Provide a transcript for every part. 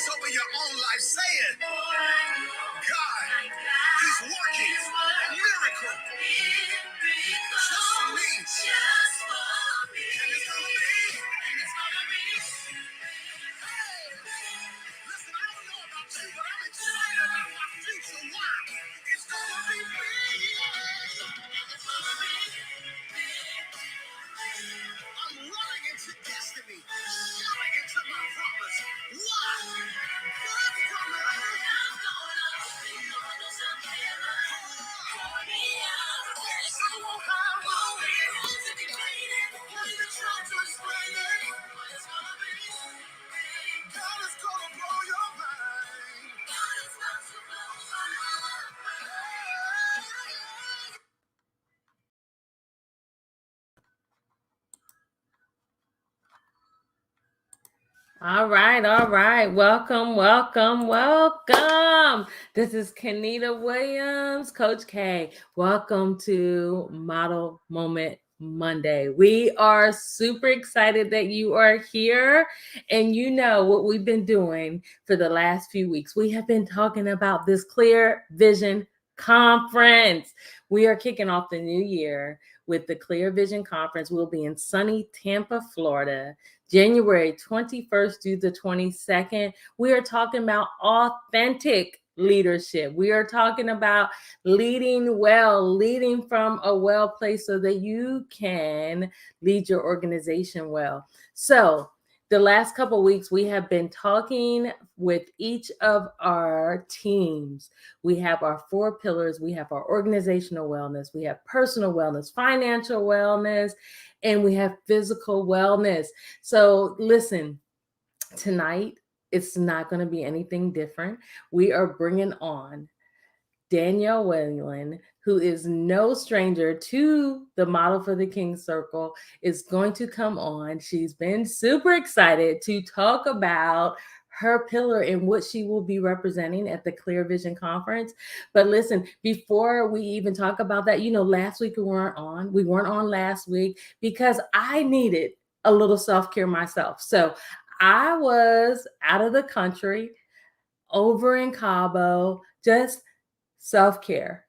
over your own life. Say it. God is working a miracle just for me. And it's gonna be. Listen, I don't know about you, but I'm excited about my future. Why? It's gonna be big. It's gonna be big. I'm running into destiny, running into my promise. Why? God's coming. God's going up. Yes, I won't have to be waiting. When the church is waiting, it's gonna be. God is gonna blow your mind. God is about to blow my mind. All right, all right. Welcome, welcome, welcome. This is Kenita Williams, Coach K. Welcome to Model Moment Monday. We are super excited that you are here. And you know what we've been doing for the last few weeks. We have been talking about this Clear Vision Conference. We are kicking off the new year with the Clear Vision Conference. We'll be in sunny Tampa, Florida, January 21st through the 22nd. We are talking about authentic leadership. We are talking about leading well, leading from a well place so that you can lead your organization well. So the last couple of weeks, we have been talking with each of our teams. We have our 4 pillars. We have our organizational wellness. We have personal wellness, financial wellness, and we have physical wellness. So listen, tonight, it's not going to be anything different. We are bringing on Danielle Whalen, who is no stranger to the Model for the King Circle, is going to come on. She's been super excited to talk about her pillar and what she will be representing at the Clear Vision Conference. But listen, before we even talk about that, you know, last week we weren't on. We weren't on last week because I needed a little self-care myself. So I was out of the country, over in Cabo, just self-care,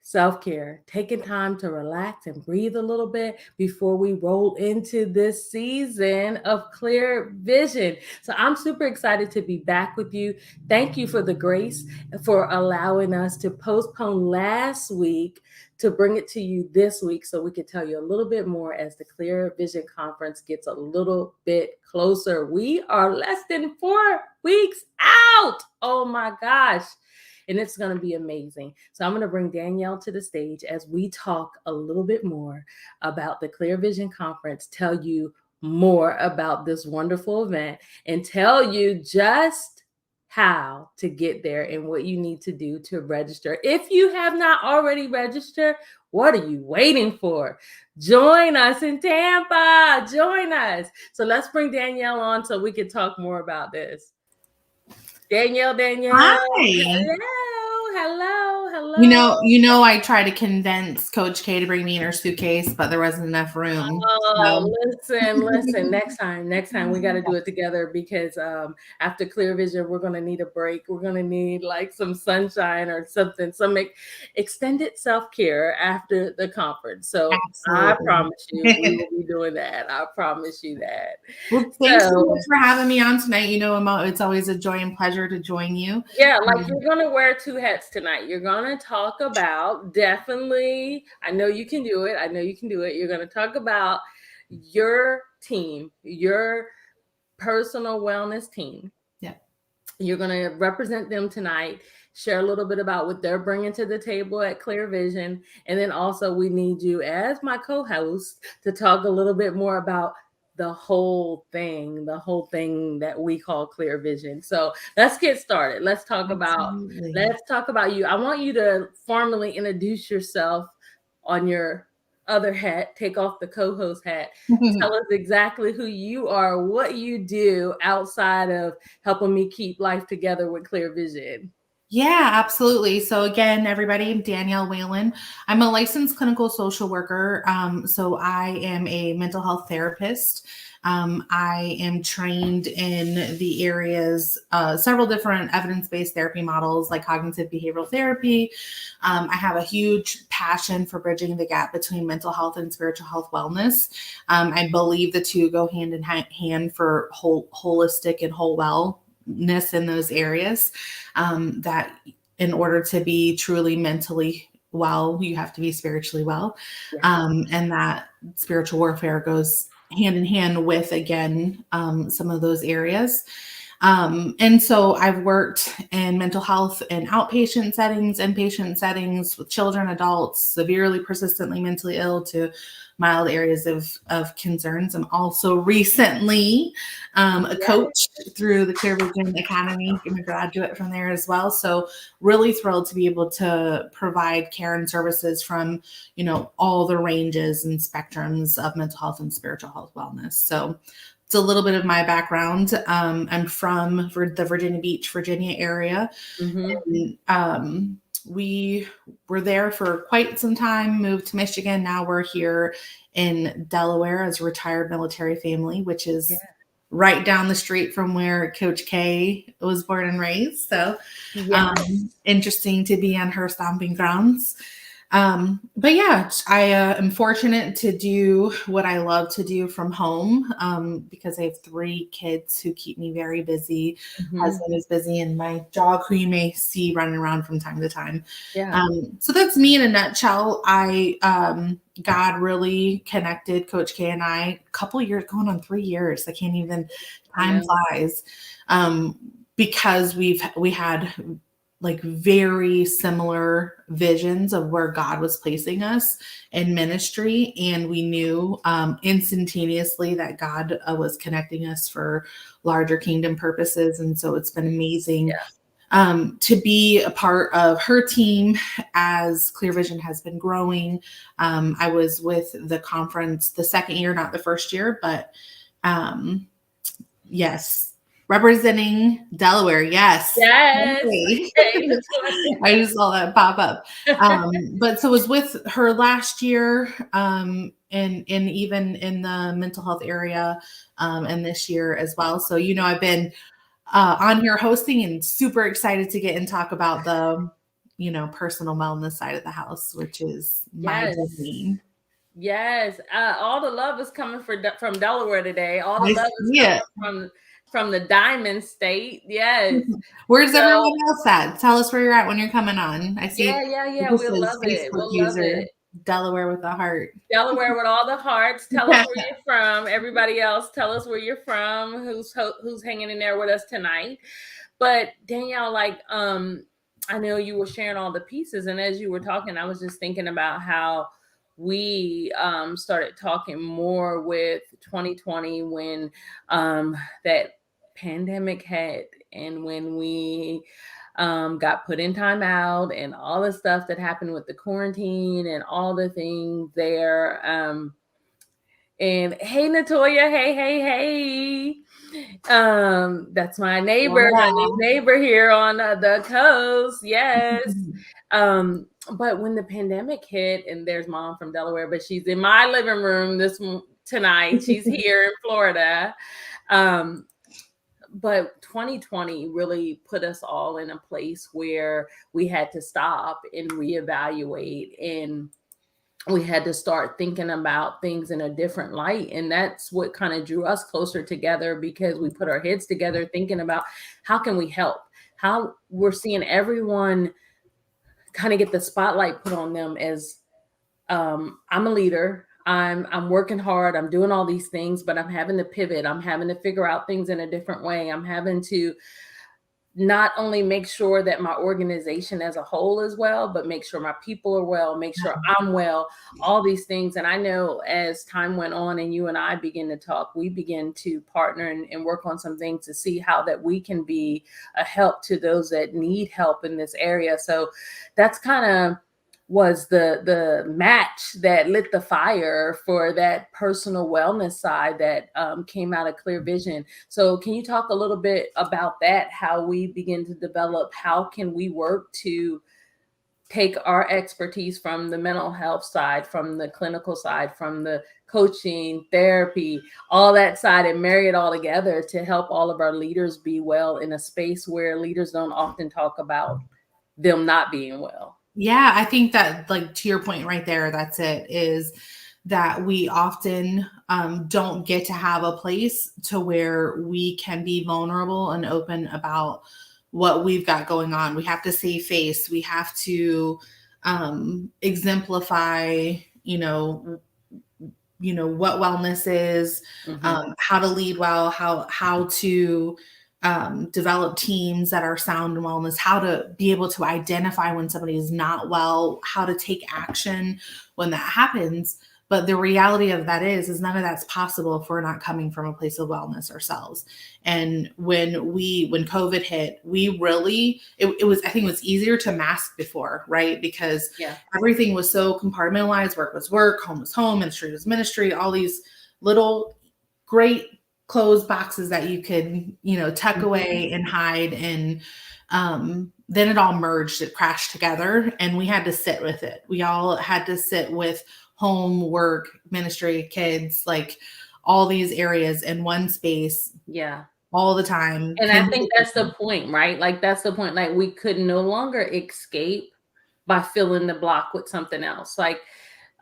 taking time to relax and breathe a little bit before we roll into this season of Clear Vision. So I'm super excited to be back with you. Thank you for the grace for allowing us to postpone last week to bring it to you this week so we can tell you a little bit more as the Clear Vision Conference gets a little bit closer. We are less than 4 weeks out. Oh my gosh. And it's going to be amazing. So I'm going to bring Danielle to the stage as we talk a little bit more about the Clear Vision Conference, tell you more about this wonderful event, and tell you just how to get there and what you need to do to register. If you have not already registered, what are you waiting for? Join us in Tampa. Join us. So let's bring Danielle on so we can talk more about this. Danielle. Hi. Hello. You know, I try to convince Coach K to bring me in her suitcase, but there wasn't enough room. Oh, listen. Next time we got to do it together because after Clear Vision, we're going to need a break. We're going to need like some sunshine or something, some extended self-care after the conference. So absolutely. I promise you, we will be doing that. I promise you that. Well, thanks so much for having me on tonight. You know, it's always a joy and pleasure to join you. Yeah, like you're going to wear 2 hats tonight. You're going to talk about definitely, I know you can do it. You're going to talk about your team, your personal wellness team. Yeah. You're going to represent them tonight, share a little bit about what they're bringing to the table at Clear Vision. And then also we need you as my co-host to talk a little bit more about the whole thing that we call Clear Vision. So let's get started. Let's talk about you. I want you to formally introduce yourself on your other hat, take off the co-host hat. Tell us exactly who you are, what you do outside of helping me keep life together with Clear Vision. Yeah, absolutely. So again, everybody, I'm Danielle Whalen. I'm a licensed clinical social worker. So I am a mental health therapist. I am trained in the areas, several different evidence-based therapy models like cognitive behavioral therapy. I have a huge passion for bridging the gap between mental health and spiritual health wellness. I believe the two go hand in hand for holistic and whole wellness in those areas. That in order to be truly mentally well, you have to be spiritually well. And that spiritual warfare goes hand in hand with, again, some of those areas. And so I've worked in mental health in outpatient settings, inpatient settings with children, adults, severely persistently mentally ill to mild areas of concerns. I'm also recently a coach through the Clear Vision Academy. I'm a graduate from there as well. So really thrilled to be able to provide care and services from, all the ranges and spectrums of mental health and spiritual health wellness. So it's a little bit of my background. I'm from the Virginia Beach, Virginia area. Mm-hmm. And, we were there for quite some time, moved to Michigan. Now we're here in Delaware as a retired military family, which is right down the street from where Coach K was born and raised. So interesting to be on her stomping grounds. But yeah, I am fortunate to do what I love to do from home because I have 3 kids who keep me very busy. Husband is busy, and my dog, who you may see running around from time to time. So that's me in a nutshell. God really connected Coach K and I a couple years, going on 3 years. I can't even, time flies, because we had like very similar visions of where God was placing us in ministry. And we knew instantaneously that God was connecting us for larger kingdom purposes. And so it's been amazing to be a part of her team as Clear Vision has been growing. I was with the conference the second year, not the first year, but yes. Representing Delaware, yes. I just saw that pop up. But so I was with her last year, and even in the mental health area, and this year as well. So I've been on here hosting and super excited to get and talk about the personal wellness side of the house, which is my domain. Yes, all the love is coming from Delaware today. All the love is coming from the Diamond State. Yes. Where's everyone else at? Tell us where you're at when you're coming on. I see. Yeah. We'll love it. We'll love it. Delaware with a heart. Delaware with all the hearts. Tell us where you're from. Everybody else, tell us where you're from. Who's hanging in there with us tonight? But Danielle, I know you were sharing all the pieces, and as you were talking, I was just thinking about how we started talking more with 2020 when that pandemic hit, and when we got put in timeout, and all the stuff that happened with the quarantine and all the things there. And hey, Natoya, hey. That's my neighbor, my new neighbor here on the coast. Yes. But when the pandemic hit, and there's Mom from Delaware, but she's in my living room tonight. She's here in Florida. But 2020 really put us all in a place where we had to stop and reevaluate, and we had to start thinking about things in a different light. And that's what kind of drew us closer together, because we put our heads together thinking about how can we help, how we're seeing everyone kind of get the spotlight put on them as I'm a leader. I'm working hard. I'm doing all these things, but I'm having to pivot. I'm having to figure out things in a different way. I'm having to not only make sure that my organization as a whole is well, but make sure my people are well, make sure I'm well, all these things. And I know as time went on and you and I begin to talk, we begin to partner and work on some things to see how that we can be a help to those that need help in this area. So that's kind of was the match that lit the fire for that personal wellness side that came out of Clear Vision. So can you talk a little bit about that, how we begin to develop, how can we work to take our expertise from the mental health side, from the clinical side, from the coaching, therapy, all that side, and marry it all together to help all of our leaders be well in a space where leaders don't often talk about them not being well? Yeah, I think that, like, to your point right there, that's it, is that we often don't get to have a place to where we can be vulnerable and open about what we've got going on. We have to save face. We have to exemplify, what wellness is, how to lead well, how to develop teams that are sound in wellness, how to be able to identify when somebody is not well, how to take action when that happens. But the reality of that is none of that's possible if we're not coming from a place of wellness ourselves. And when COVID hit, we really, it was, I think it was easier to mask before, right? Because everything was so compartmentalized. Work was work, home was home, ministry was ministry, all these little great closed boxes that you could, tuck away and hide. And then it all merged, it crashed together, and we had to sit with it. We all had to sit with home, work, ministry, kids, like all these areas in one space. Yeah. All the time. And I think that's the point, right? Like, that's the point. Like, we could no longer escape by filling the block with something else. Like,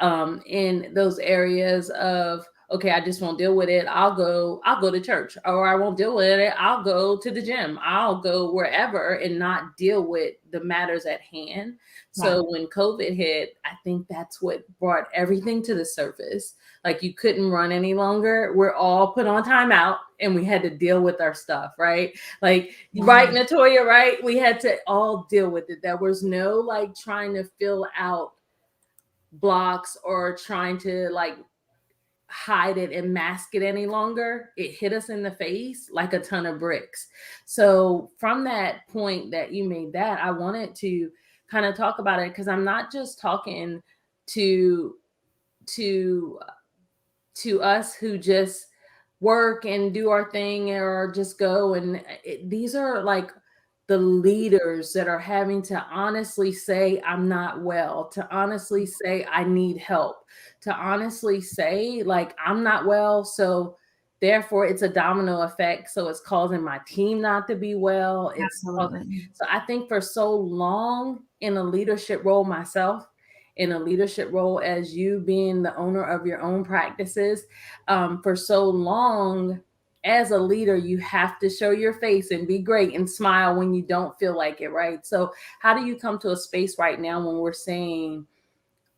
in those areas of, okay, I just won't deal with it. I'll go to church, or I won't deal with it. I'll go to the gym. I'll go wherever and not deal with the matters at hand. So when COVID hit, I think that's what brought everything to the surface. Like, you couldn't run any longer. We're all put on timeout and we had to deal with our stuff, right? Like, right, Natoya, right? We had to all deal with it. There was no like trying to fill out blocks or trying to like hide it and mask it any longer. It hit us in the face like a ton of bricks. So from that point that you made that, I wanted to kind of talk about it, because I'm not just talking to us who just work and do our thing or just go. And these are like the leaders that are having to honestly say, I'm not well, to honestly say, I need help, to honestly say, like, I'm not well. So therefore it's a domino effect. So it's causing my team not to be well. So I think for so long in a leadership role myself, in a leadership role as you being the owner of your own practices, for so long, as a leader, you have to show your face and be great and smile when you don't feel like it, right? So how do you come to a space right now when we're saying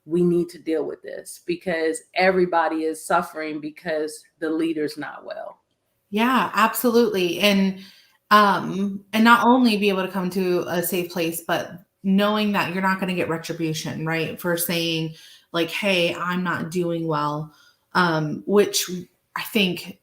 we need to deal with this because everybody is suffering because the leader's not well? Yeah, absolutely. And not only be able to come to a safe place, but knowing that you're not going to get retribution, right? For saying like, hey, I'm not doing well. Which I think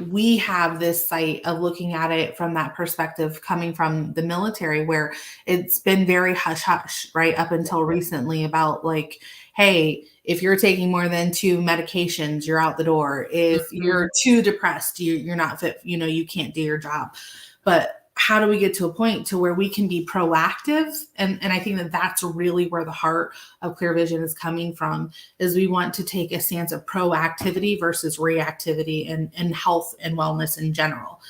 we have this sight of looking at it from that perspective, coming from the military, where it's been very hush hush, right? Up until recently, about like, hey, if you're taking more than 2 medications, you're out the door. If you're too depressed, you're not fit, you can't do your job. But how do we get to a point to where we can be proactive? And I think that that's really where the heart of Clear Vision is coming from, is we want to take a stance of proactivity versus reactivity in health and wellness in general.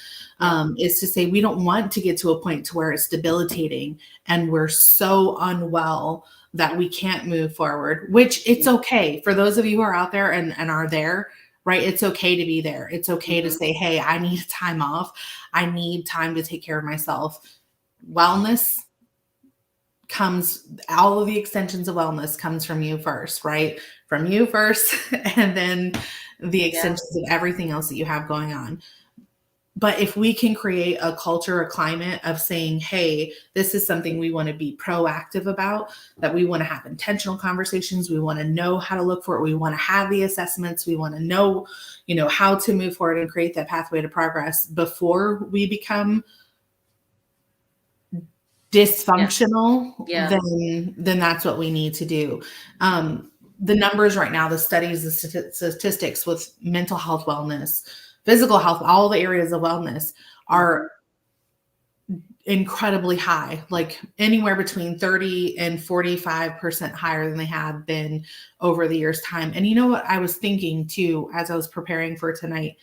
Is to say, we don't want to get to a point to where it's debilitating and we're so unwell that we can't move forward, which it's okay. For those of you who are out there and are there, right? It's okay to be there. It's okay to say, hey, I need time off. I need time to take care of myself. Wellness comes, all of the extensions of wellness comes from you first, right? From you first, and then the extensions of everything else that you have going on. But if we can create a culture, a climate of saying, hey, this is something we want to be proactive about, that we want to have intentional conversations. We want to know how to look for it. We want to have the assessments. We want to know, how to move forward and create that pathway to progress before we become dysfunctional, Yeah. then that's what we need to do. The numbers right now, the studies, the statistics with mental health, wellness, physical health, all the areas of wellness are incredibly high, like anywhere between 30 and 45% higher than they have been over the year's time. And you know what I was thinking too, as I was preparing for tonight,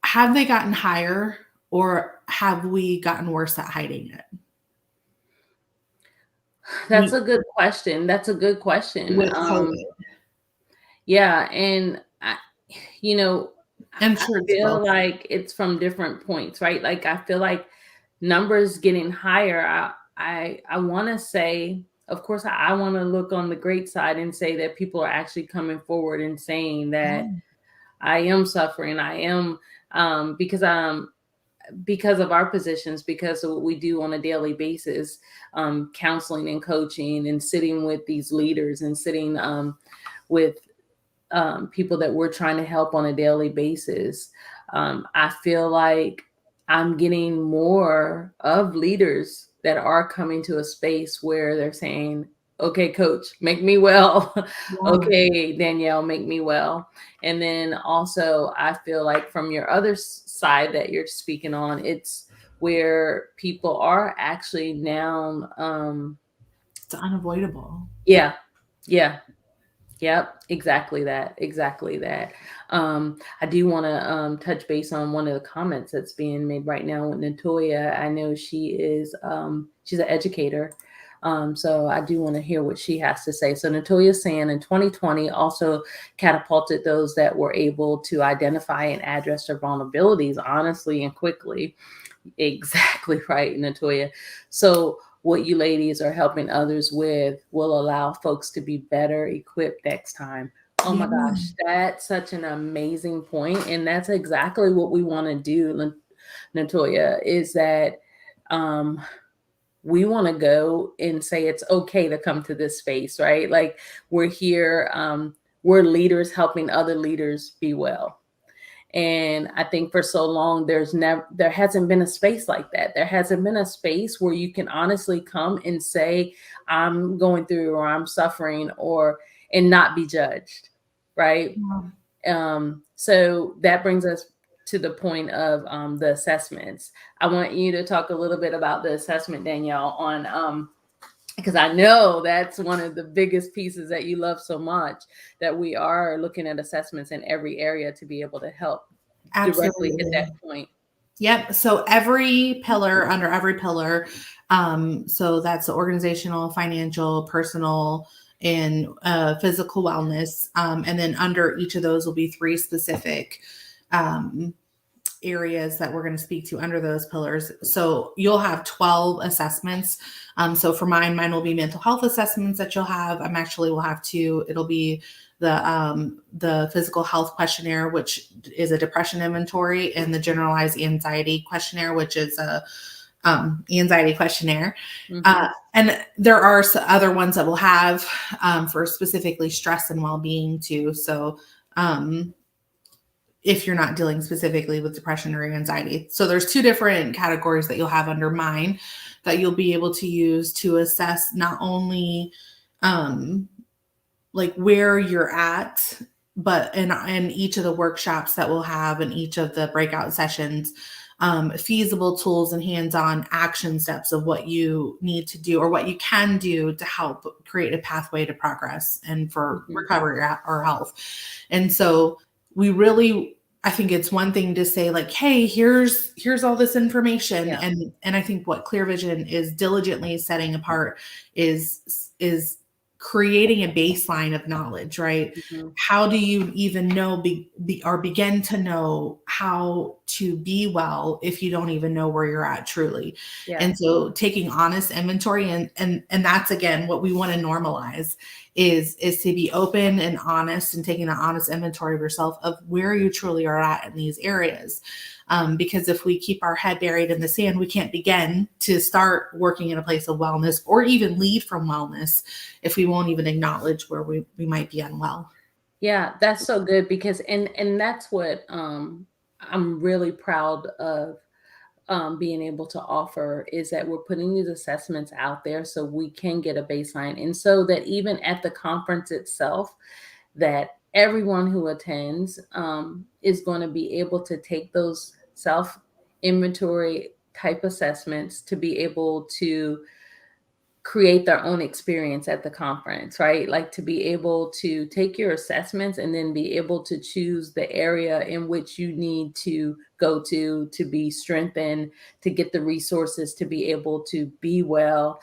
have they gotten higher or have we gotten worse at hiding it? That's a good question. That's a good question. With COVID. Yeah. And you know, I'm I sure it's feel both. like it's from different points, right? Like I feel like numbers getting higher. I want to say, of course, I want to look on the great side and say that people are actually coming forward and saying that I am suffering. I am because of our positions, because of what we do on a daily basis, counseling and coaching and sitting with these leaders and sitting with people that we're trying to help on a daily basis. I feel like I'm getting more of leaders that are coming to a space where they're saying, okay, coach, make me well. Okay, Danielle, make me well. And then also, I feel like from your other side that you're speaking on, it's where people are actually now. It's unavoidable. Yeah. Yep, exactly that. Exactly that. I do want to touch base on one of the comments that's being made right now with Natoya. I know she is she's an educator. So I do want to hear what she has to say. So Natoya is saying in 2020 also catapulted those that were able to identify and address their vulnerabilities honestly and quickly. Exactly right, Natoya. So what you ladies are helping others with will allow folks to be better equipped next time. Oh my gosh, that's such an amazing point. And that's exactly what we want to do, Natoya, is that we want to go and say it's okay to come to this space, right? Like we're here, we're leaders helping other leaders be well. And I think for so long, there hasn't been a space like that. There hasn't been a space where you can honestly come and say, I'm going through or I'm suffering and not be judged. Right. So that brings us to the point of the assessments. I want you to talk a little bit about the assessment, Danielle, on because I know that's one of the biggest pieces that you love so much, that we are looking at assessments in every area to be able to help directly hit that point. Yep. So every pillar, under every pillar, so that's the organizational, financial, personal, and physical wellness. And then under each of those will be 3 specific areas that we're going to speak to under those pillars. So you'll have 12 assessments. So for mine will be mental health assessments that you'll have. Will have 2. It'll be the physical health questionnaire, which is a depression inventory, and the generalized anxiety questionnaire, which is a anxiety questionnaire. And there are other ones that we'll have for specifically stress and well-being too. So if you're not dealing specifically with depression or anxiety. So there's 2 different categories that you'll have under mine that you'll be able to use to assess not only like where you're at, but in each of the workshops that we'll have in each of the breakout sessions, feasible tools and hands-on action steps of what you need to do or what you can do to help create a pathway to progress and for recovery or health. And so I think it's one thing to say like, hey, here's all this information. Yeah. And I think what Clear Vision is diligently setting apart is creating a baseline of knowledge, right? How do you even know or begin to know how to be well if you don't even know where you're at truly? Yeah. And so taking honest inventory and that's again what we want to normalize is to be open and honest and taking an honest inventory of yourself of where you truly are at in these areas. Because if we keep our head buried in the sand, we can't begin to start working in a place of wellness or even lead from wellness if we won't even acknowledge where we might be unwell. Yeah, that's so good because and that's what I'm really proud of being able to offer is that we're putting these assessments out there so we can get a baseline, and so that even at the conference itself, that everyone who attends is going to be able to take those self inventory type assessments to be able to create their own experience at the conference, right? Like to be able to take your assessments and then be able to choose the area in which you need to go to be strengthened, to get the resources to be able to be well.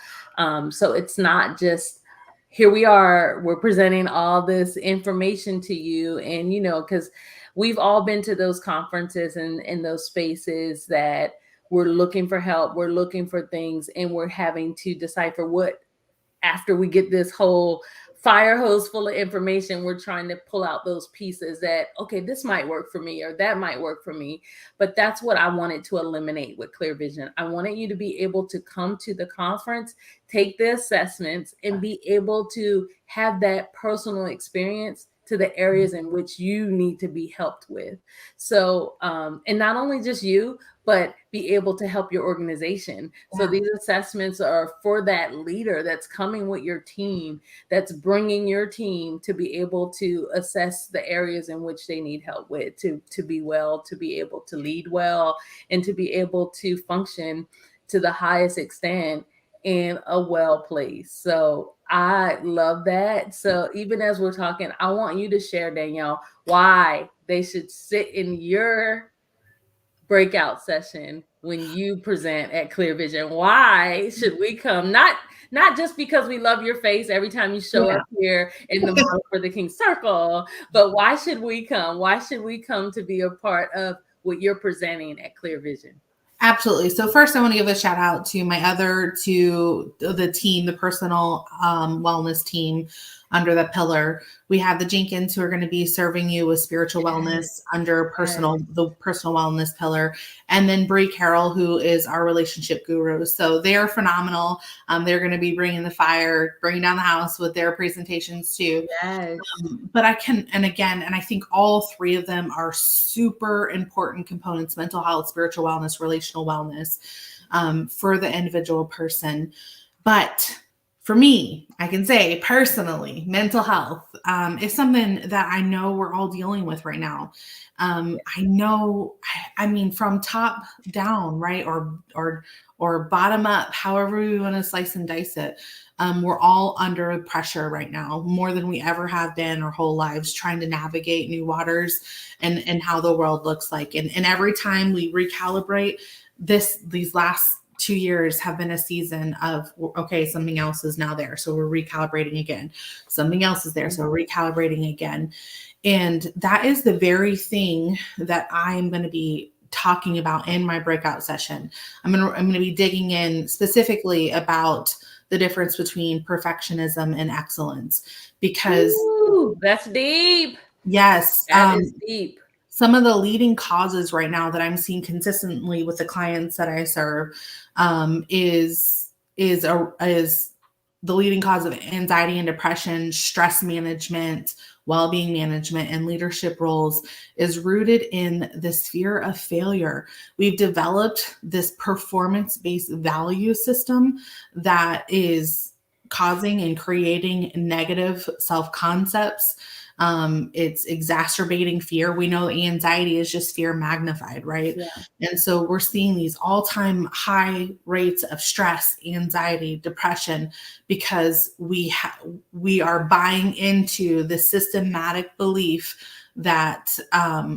So it's not just, here we are, we're presenting all this information to you. And, because we've all been to those conferences and in those spaces that we're looking for help, we're looking for things, and we're having to decipher what, after we get this whole fire hose full of information, we're trying to pull out those pieces that, okay, this might work for me or that might work for me. But that's what I wanted to eliminate with Clear Vision. I wanted you to be able to come to the conference, take the assessments, and be able to have that personal experience to the areas in which you need to be helped with. So, and not only just you, but be able to help your organization. Yeah. So these assessments are for that leader that's coming with your team, that's bringing your team to be able to assess the areas in which they need help with, to be well, to be able to lead well, and to be able to function to the highest extent in a well place. So I love that. So even as we're talking, I want you to share, Danielle, why they should sit in your breakout session when you present at Clear Vision. Why should we come? Not just because we love your face every time you show up here in the Model for the King Circle, but why should we come? Why should we come to be a part of what you're presenting at Clear Vision? Absolutely. So first, I want to give a shout out to the team, the personal wellness team under the pillar. We have the Jenkins who are going to be serving you with spiritual wellness under the personal wellness pillar. And then Bree Carroll, who is our relationship guru. So they are phenomenal. They're going to be bringing the fire, bringing down the house with their presentations too. Yes. But I think all three of them are super important components: mental health, spiritual wellness, relational wellness, for the individual person. But for me, I can say personally, mental health is something that I know we're all dealing with right now. I mean, from top down, right? Or bottom up, however we want to slice and dice it. We're all under pressure right now, more than we ever have been our whole lives, trying to navigate new waters and how the world looks like. And every time we recalibrate, these last 2 years have been a season of, okay, something else is now there, so we're recalibrating again. Something else is there, so we're recalibrating again. And that is the very thing that I'm going to be talking about in my breakout session. I'm going to be digging in specifically about the difference between perfectionism and excellence, because that's deep. Yes, that is deep. Some of the leading causes right now that I'm seeing consistently with the clients that I serve is the leading cause of anxiety and depression, stress management, well-being management, and leadership roles is rooted in this fear of failure. We've developed this performance-based value system that is causing and creating negative self-concepts. It's exacerbating fear. We know anxiety is just fear magnified, right? Yeah. And so we're seeing these all-time high rates of stress, anxiety, depression, because we are buying into the systematic belief that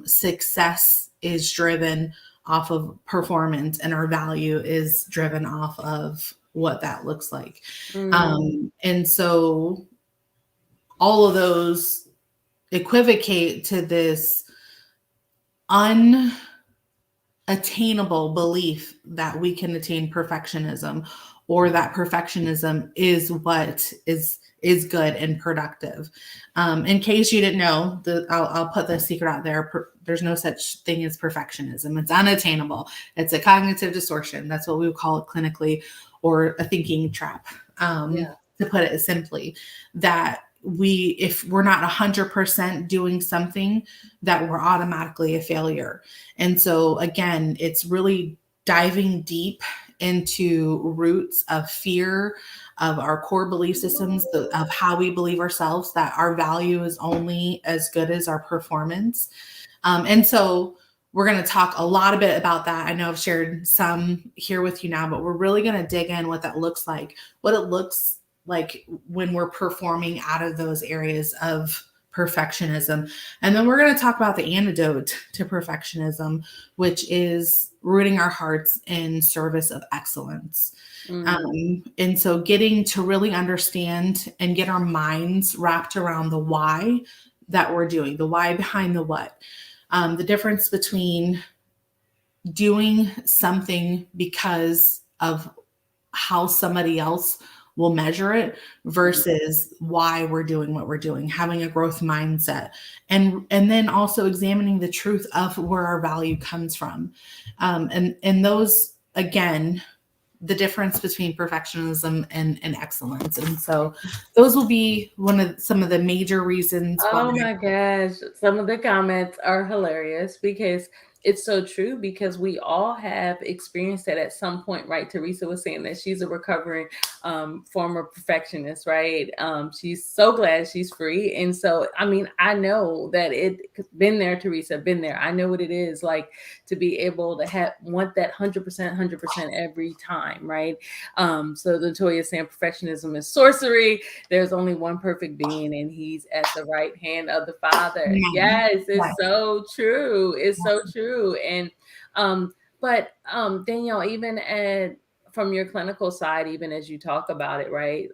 success is driven off of performance and our value is driven off of what that looks like. And so all of those equivocate to this unattainable belief that we can attain perfectionism, or that perfectionism is what is good and productive. In case you didn't know, I'll put the secret out there. There's no such thing as perfectionism. It's unattainable. It's a cognitive distortion. That's what we would call it clinically, or a thinking trap, to put it simply, that if we're not 100% doing something, that we're automatically a failure. And so again, it's really diving deep into roots of fear, of our core belief systems, of how we believe ourselves, that our value is only as good as our performance. And so we're going to talk a lot a bit about that. I know I've shared some here with you now, but we're really going to dig in what that looks like, what it looks like when we're performing out of those areas of perfectionism. And then we're going to talk about the antidote to perfectionism, which is rooting our hearts in service of excellence. And so getting to really understand and get our minds wrapped around the why that we're doing, the why behind the what. The difference between doing something because of how somebody else will measure it versus why we're doing what we're doing, having a growth mindset, and then also examining the truth of where our value comes from. And those, again, the difference between perfectionism and excellence. And so those will be some of the major reasons why. Oh my gosh. Some of the comments are hilarious because it's so true, because we all have experienced that at some point, right? Teresa was saying that she's a recovering former perfectionist, right? She's so glad she's free. And so, I mean, I know that it's been there, Teresa, been there. I know what it is like to be able to want that 100% every time, right? So Latoya is saying perfectionism is sorcery. There's only one perfect being, and he's at the right hand of the Father. Yes, it's so true. It's so true. And but Danielle, even from your clinical side, even as you talk about it, right?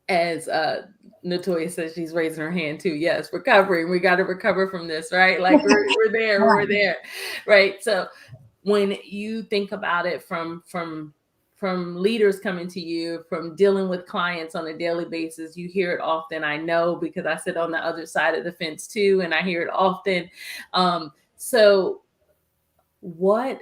As Natoya says, she's raising her hand too. Yes, recovering. We got to recover from this, right? Like we're there, we're there, right? So when you think about it from leaders coming to you, from dealing with clients on a daily basis, you hear it often. I know, because I sit on the other side of the fence too, and I hear it often. So what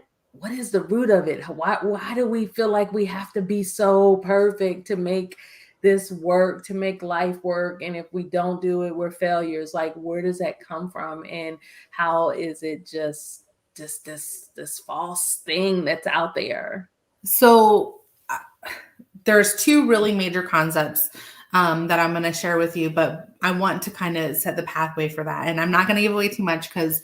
is the root of it? Why do we feel like we have to be so perfect to make this work, to make life work? And if we don't do it, we're failures. Like, where does that come from? And how is it just this false thing that's out there? So there's two really major concepts that I'm going to share with you, but I want to kind of set the pathway for that. And I'm not going to give away too much because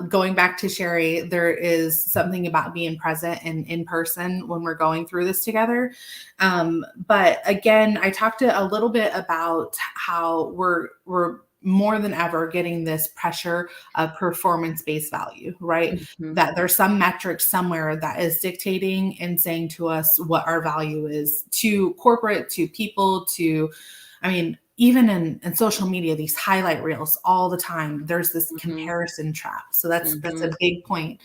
going back to Sherry, there is something about being present and in person when we're going through this together. But again, I talked a little bit about how we're more than ever getting this pressure of performance-based value, right? Mm-hmm. That there's some metric somewhere that is dictating and saying to us what our value is, to corporate, to people, even in social media, these highlight reels all the time, there's this comparison trap. So that's a big point.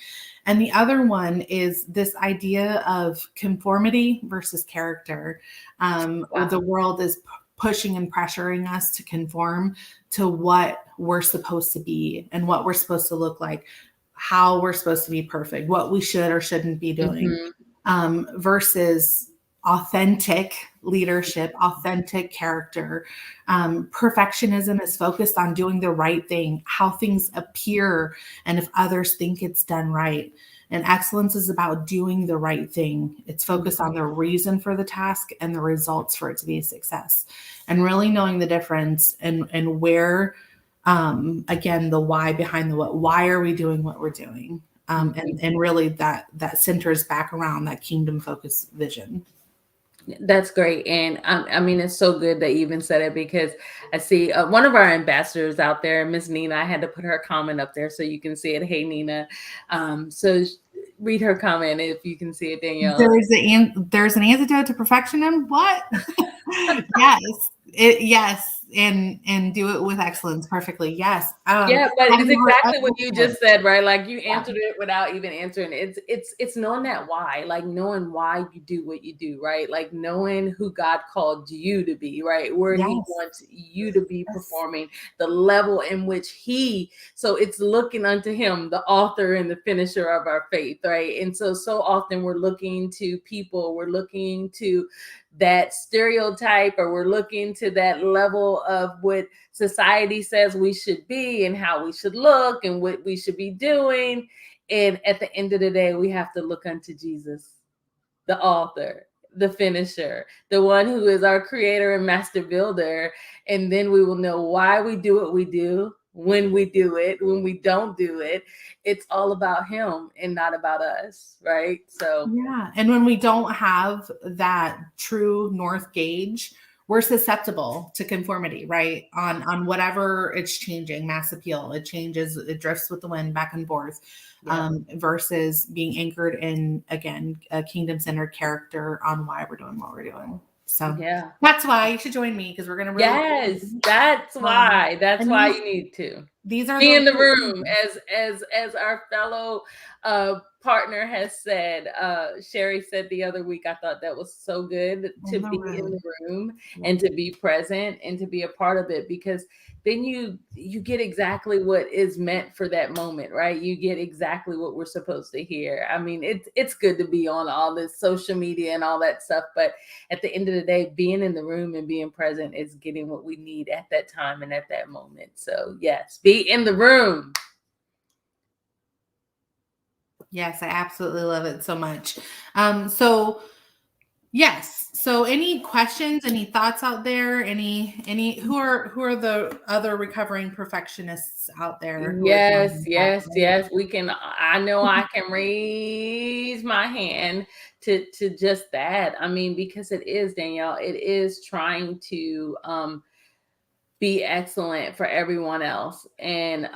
And the other one is this idea of conformity versus character. The world is pushing and pressuring us to conform to what we're supposed to be and what we're supposed to look like, how we're supposed to be perfect, what we should or shouldn't be doing, versus authentic leadership, authentic character. Perfectionism is focused on doing the right thing, how things appear, and if others think it's done right. And excellence is about doing the right thing. It's focused on the reason for the task and the results for it to be a success. And really knowing the difference and where, again, the why behind the what. Why are we doing what we're doing? And really that centers back around that kingdom focused vision. That's great. And I mean, it's so good that you even said it, because I see one of our ambassadors out there, Miss Nina. I had to put her comment up there so you can see it. Hey, Nina. So read her comment if you can see it, Danielle. There's an antidote to perfectionism. What? Yes. And do it with excellence. Perfectly. Yes. Yeah, but it's exactly what you just said, right? Like you answered it without even answering. It's knowing that why, like knowing why you do what you do, right? Like knowing who God called you to be, right? Where He wants you to be performing, the level in which so it's looking unto Him, the author and the finisher of our faith, right? And so often we're looking to people, we're looking to that stereotype, or we're looking to that level of what society says we should be and how we should look and what we should be doing. And at the end of the day, we have to look unto Jesus, the author, the finisher, the one who is our creator and master builder. And then we will know why we do what we do, when we do it, when we don't do it. It's all about him and not about us, right? So yeah. And when we don't have that true north gauge, we're susceptible to conformity, right? On whatever it's changing, mass appeal. It changes, it drifts with the wind back and forth. yeah. Versus being anchored in, again, a kingdom-centered character on why we're doing what we're doing. So Yeah. that's why you should join me, because we're gonna really Yes, that's why. That's and why these- you need to these are be in the those room, as our fellow partner has said. Sherry said the other week, I thought that was so good, to be in the room and to be present and to be a part of it, because then you get exactly what is meant for that moment, right? You get exactly what we're supposed to hear. I mean, it's good to be on all this social media and all that stuff, but at the end of the day, being in the room and being present is getting what we need at that time and at that moment. So yes, be in the room. Yes, I absolutely love it so much. So yes. So any questions, any thoughts out there? Any who are the other recovering perfectionists out there? Yes. We can. I know I can raise my hand to just that. I mean, because it is, Danielle, it is trying to be excellent for everyone else. And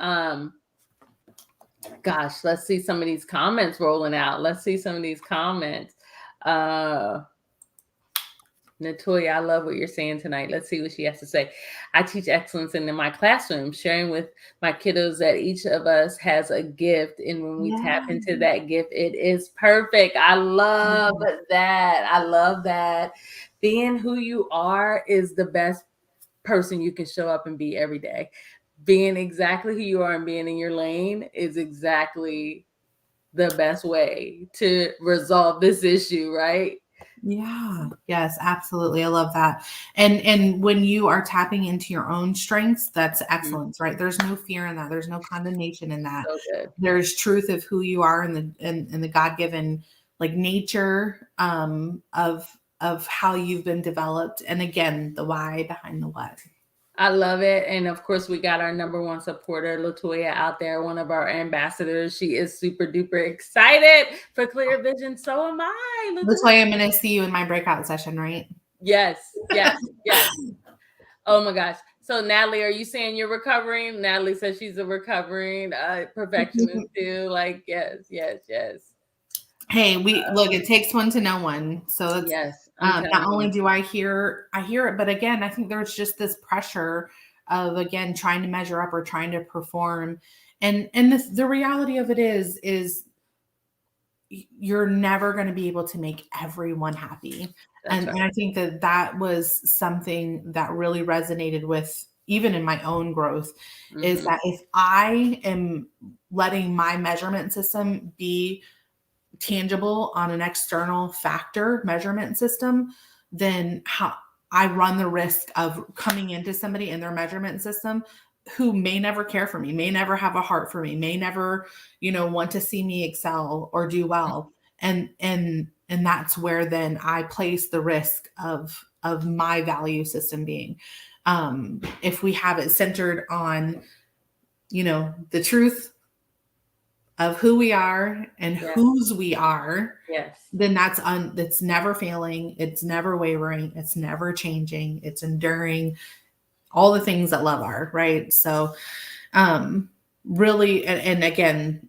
gosh, let's see some of these comments rolling out. Let's see some of these comments. Natoya, I love what you're saying tonight. Let's see what she has to say. I teach excellence in my classroom, sharing with my kiddos that each of us has a gift. And when we tap into that gift, it is perfect. I love that. I love that. Being who you are is the best person you can show up and be every day. Being exactly who you are and being in your lane is exactly the best way to resolve this issue, right? Yeah. Yes, absolutely. I love that. And when you are tapping into your own strengths, that's excellence, right? There's no fear in that. There's no condemnation in that. So good. There's truth of who you are and the God-given like nature of how you've been developed. And again, the why behind the what. I love it. And of course, we got our number one supporter, Latoya, out there, one of our ambassadors. She is super duper excited for Clear Vision. So am I. Latoya, I'm going to see you in my breakout session, right? Yes. Oh my gosh. So Natalie, are you saying you're recovering? Natalie says she's a recovering perfectionist too. Like, yes. Hey, look, it takes one to know one. So it's, yes. not only do I hear it, but again, I think there's just this pressure of, again, trying to measure up or trying to perform. And the reality of it is you're never going to be able to make everyone happy. And I think that was something that really resonated with, even in my own growth, is that if I am letting my measurement system be tangible on an external factor measurement system, then I run the risk of coming into somebody in their measurement system who may never care for me, may never have a heart for me, may never, want to see me excel or do well. And that's where then I place the risk of my value system being, if we have it centered on, the truth of who we are and whose we are, then that's never failing. It's never wavering. It's never changing. It's enduring, all the things that love are, right? So really, and again,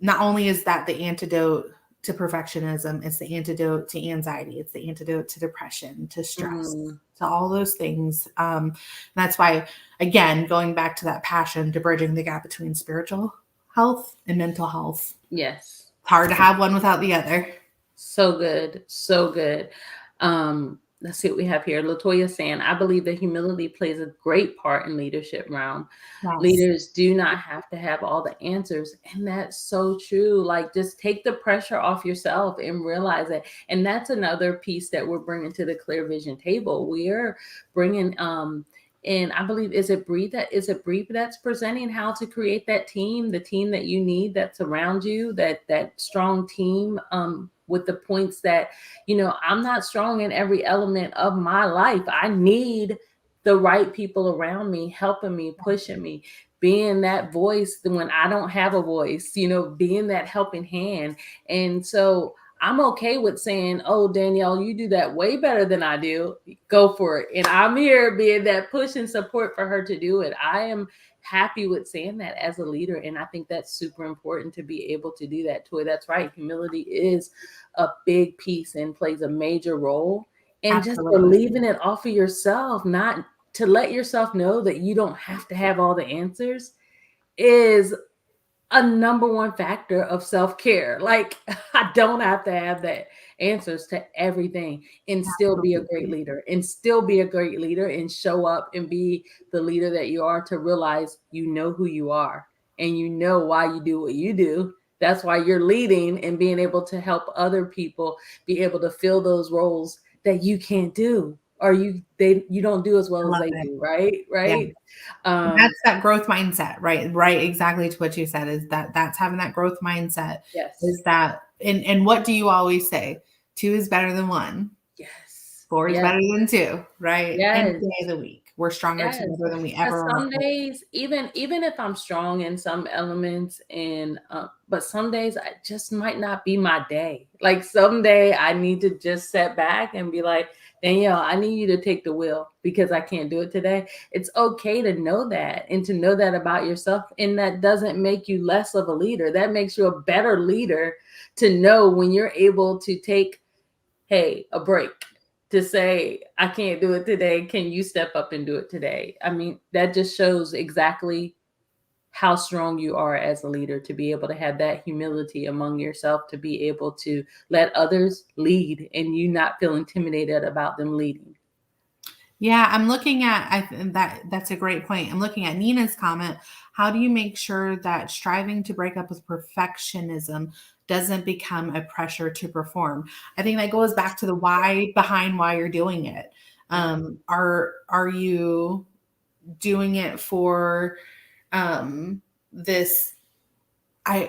not only is that the antidote to perfectionism, it's the antidote to anxiety. It's the antidote to depression, to stress, to all those things. That's why, again, going back to that passion to bridging the gap between spiritual health and mental health. Yes. It's hard to have one without the other. So good. Let's see what we have here. Latoya saying, I believe that humility plays a great part in leadership realm. Yes. Leaders do not have to have all the answers. And that's so true. Like, just take the pressure off yourself and realize it. And that's another piece that we're bringing to the Clear Vision table. We are bringing And I believe, is it Bree that's presenting how to create that team, the team that you need that's around you, that strong team, with the points that, I'm not strong in every element of my life. I need the right people around me, helping me, pushing me, being that voice when I don't have a voice, being that helping hand. And so I'm okay with saying, oh, Danielle, you do that way better than I do. Go for it. And I'm here being that push and support for her to do it. I am happy with saying that as a leader. And I think that's super important to be able to do that. Toy, that's right. Humility is a big piece and plays a major role. And just believing it off of yourself, not to let yourself know that you don't have to have all the answers, is a number one factor of self-care. Like, I don't have to have the answers to everything and still be a great leader, and show up and be the leader that you are, to realize you know who you are and you know why you do what you do. That's why you're leading and being able to help other people be able to fill those roles that you can't do, or you don't do as well as they do. Right. Yeah. That's that growth mindset, right. Exactly to what you said, is that's having that growth mindset. Yes. Is that, and what do you always say? 2 is better than 1. Yes. 4 is better than 2, right? Yes. Any day of the week. We're stronger together than we ever are. Some days, even if I'm strong in some elements, and but some days I just might not be my day. Like, someday I need to just sit back and be like, Danielle, I need you to take the wheel because I can't do it today. It's okay to know that, and to know that about yourself. And that doesn't make you less of a leader. That makes you a better leader, to know when you're able to take, a break, to say, I can't do it today. Can you step up and do it today? I mean, that just shows exactly how strong you are as a leader, to be able to have that humility among yourself, to be able to let others lead and you not feel intimidated about them leading. Yeah, I'm looking at that's a great point. I'm looking at Nina's comment. How do you make sure that striving to break up with perfectionism doesn't become a pressure to perform? I think that goes back to the why behind why you're doing it. Are you doing it for this?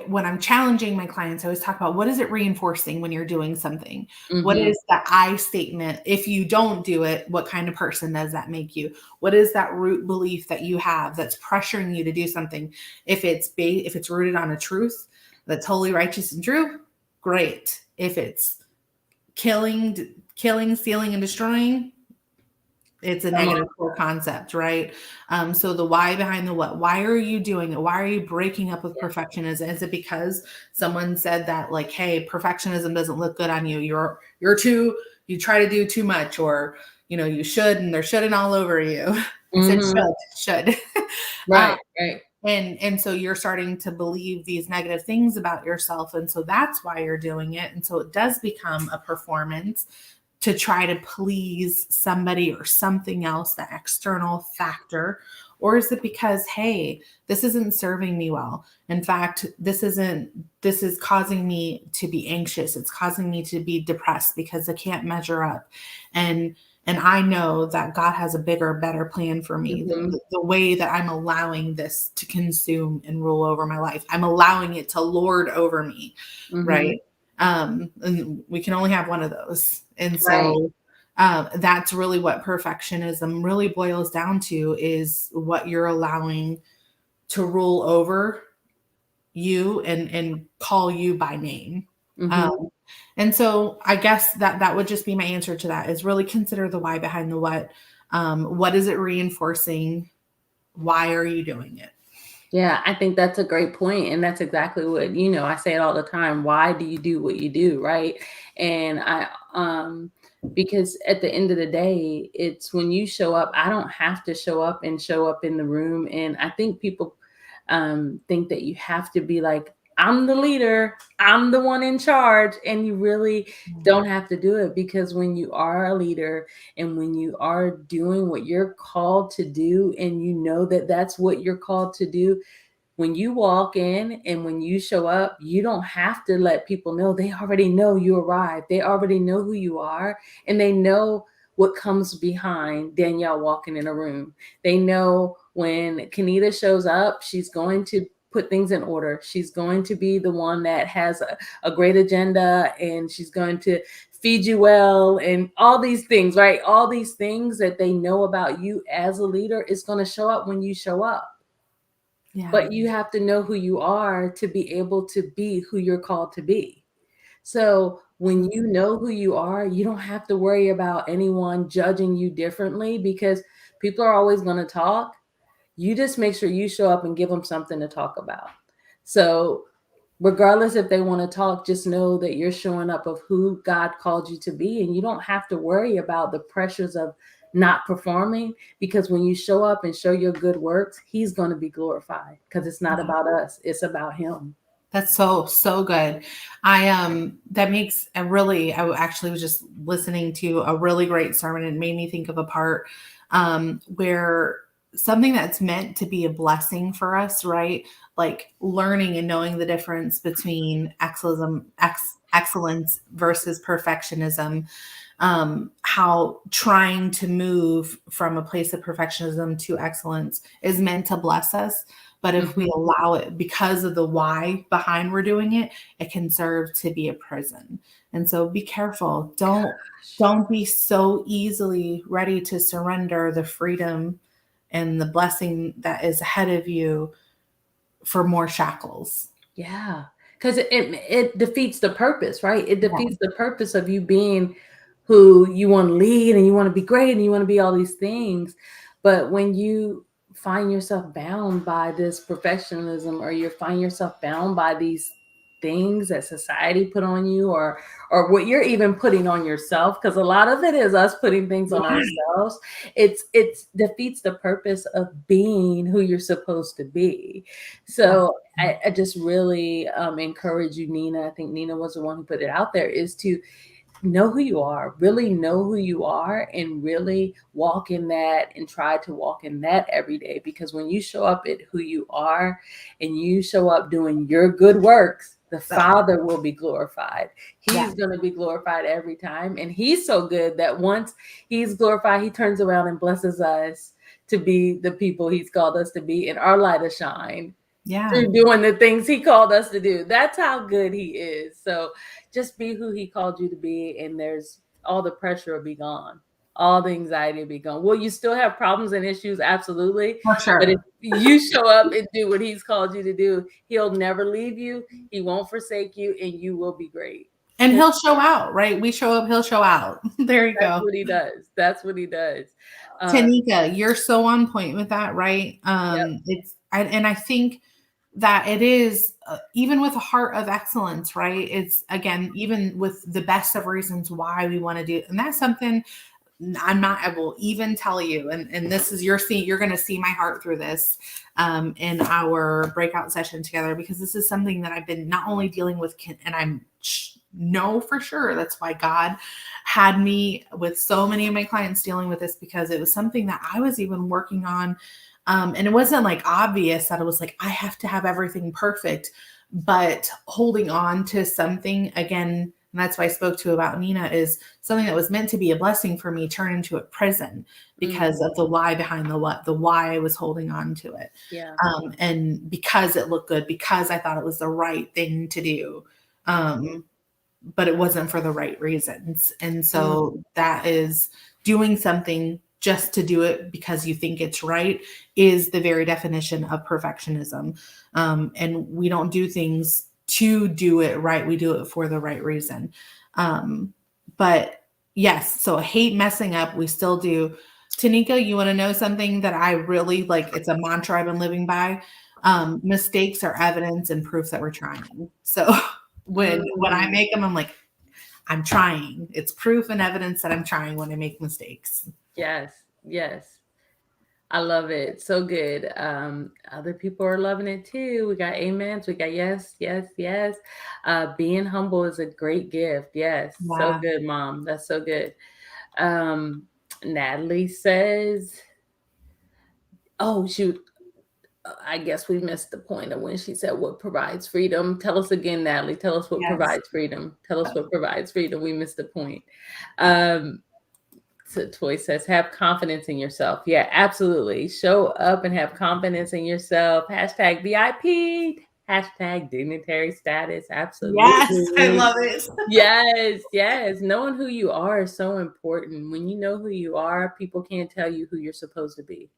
When I'm challenging my clients, I always talk about, what is it reinforcing when you're doing something? Mm-hmm. What is the I statement? If you don't do it, what kind of person does that make you? What is that root belief that you have that's pressuring you to do something? If it's rooted on a truth that's holy, righteous, and true, great. If it's killing, stealing, and destroying, it's a negative core concept, right? So the why behind the what. Why are you doing it? Why are you breaking up with perfectionism? Is it because someone said that, like, hey, perfectionism doesn't look good on you. You try to do too much, or you should, and they're shoulding all over you. Mm-hmm. I said should. Right. And so you're starting to believe these negative things about yourself, and so that's why you're doing it. And so it does become a performance to try to please somebody or something else, the external factor? Or is it because, hey, this isn't serving me well? In fact, this is causing me to be anxious. It's causing me to be depressed because I can't measure up. And I know that God has a bigger, better plan for me. Mm-hmm. The way that I'm allowing this to consume and rule over my life, I'm allowing it to lord over me, mm-hmm. right? And we can only have one of those. And so that's really what perfectionism really boils down to, is what you're allowing to rule over you and call you by name. Mm-hmm. And so I guess that would just be my answer to that, is really consider the why behind the what. What is it reinforcing? Why are you doing it? Yeah, I think that's a great point. And that's exactly what, I say it all the time. Why do you do what you do? Right. And because at the end of the day, it's when you show up, I don't have to show up in the room. And I think people think that you have to be like, I'm the leader, I'm the one in charge. And you really don't have to do it, because when you are a leader and when you are doing what you're called to do, and you know that that's what you're called to do, when you walk in and when you show up, you don't have to let people know. They already know you arrived. They already know who you are, and they know what comes behind Danielle walking in a room. They know when Kenita shows up, she's going to put things in order. She's going to be the one that has a great agenda, and she's going to feed you well, and all these things, right? All these things that they know about you as a leader is going to show up when you show up. Yeah. But you have to know who you are to be able to be who you're called to be. So when you know who you are, you don't have to worry about anyone judging you differently, because people are always going to talk. You just make sure you show up and give them something to talk about. So regardless if they want to talk, just know that you're showing up of who God called you to be, and you don't have to worry about the pressures of not performing, because when you show up and show your good works, he's going to be glorified, because it's not about us, it's about him. That's so good. That makes I actually was just listening to a really great sermon, and it made me think of a part where something that's meant to be a blessing for us, right? Like learning and knowing the difference between excellence versus perfectionism. How trying to move from a place of perfectionism to excellence is meant to bless us. But if we allow it, because of the why behind we're doing it, it can serve to be a prison. And so be careful. Don't be so easily ready to surrender the freedom and the blessing that is ahead of you for more shackles. Yeah, because it defeats the purpose, right? It defeats the purpose of you being who you want to lead, and you want to be great, and you want to be all these things. But when you find yourself bound by this perfectionism, or you find yourself bound by these things that society put on you, or what you're even putting on yourself, because a lot of it is us putting things on ourselves, it defeats the purpose of being who you're supposed to be. So I just really encourage you, Nina. I think Nina was the one who put it out there, is to know who you are, really know who you are, and really walk in that, and try to walk in that every day. Because when you show up at who you are, and you show up doing your good works, the Father will be glorified. He's going to be glorified every time. And he's so good that once he's glorified, he turns around and blesses us to be the people he's called us to be, and our light to shine. Through doing the things he called us to do. That's how good he is. So just be who he called you to be, and there's all the pressure will be gone. All the anxiety will be gone. Will you still have problems and issues? Absolutely. For sure. But if you show up and do what he's called you to do, he'll never leave you. He won't forsake you, and you will be great. And he'll show out, right? We show up, he'll show out. There you go. That's what he does. That's what he does. Tanika, you're so on point with that, right? I think that it is even with a heart of excellence, right? It's again, even with the best of reasons why we want to do it. And that's something I will even tell you, and this is you're going to see my heart through this in our breakout session together, because this is something that I've been not only dealing with, and I'm know for sure that's why God had me with so many of my clients dealing with this, because it was something that I was even working on. And it wasn't like obvious that it was like, I have to have everything perfect, but holding on to something again, and that's why I spoke to about Nina, is something that was meant to be a blessing for me turned into a prison because of the why behind the why I was holding on to it. Yeah. And because it looked good, because I thought it was the right thing to do. But it wasn't for the right reasons. And so that is doing something just to do it because you think it's right is the very definition of perfectionism. And we don't do things to do it right. We do it for the right reason. But yes, so I hate messing up. We still do. Tanika, you want to know something that I really like? It's a mantra I've been living by. Mistakes are evidence and proof that we're trying. So when I make them, I'm like, I'm trying. It's proof and evidence that I'm trying when I make mistakes. Yes. I love it. So good. Other people are loving it too. We got amens. We got yes. Being humble is a great gift. Yes. Wow. So good, Mom. That's so good. Natalie says, oh, shoot. I guess we missed the point of when she said what provides freedom. Tell us again, Natalie. Tell us what provides freedom. Tell us what provides freedom. We missed the point. So Toy says, have confidence in yourself. Yeah, absolutely. Show up and have confidence in yourself. Hashtag VIP. Hashtag dignitary status. Yes, I Absolutely. love it. Yes, yes. Knowing who you are is so important. When you know who you are, people can't tell you who you're supposed to be.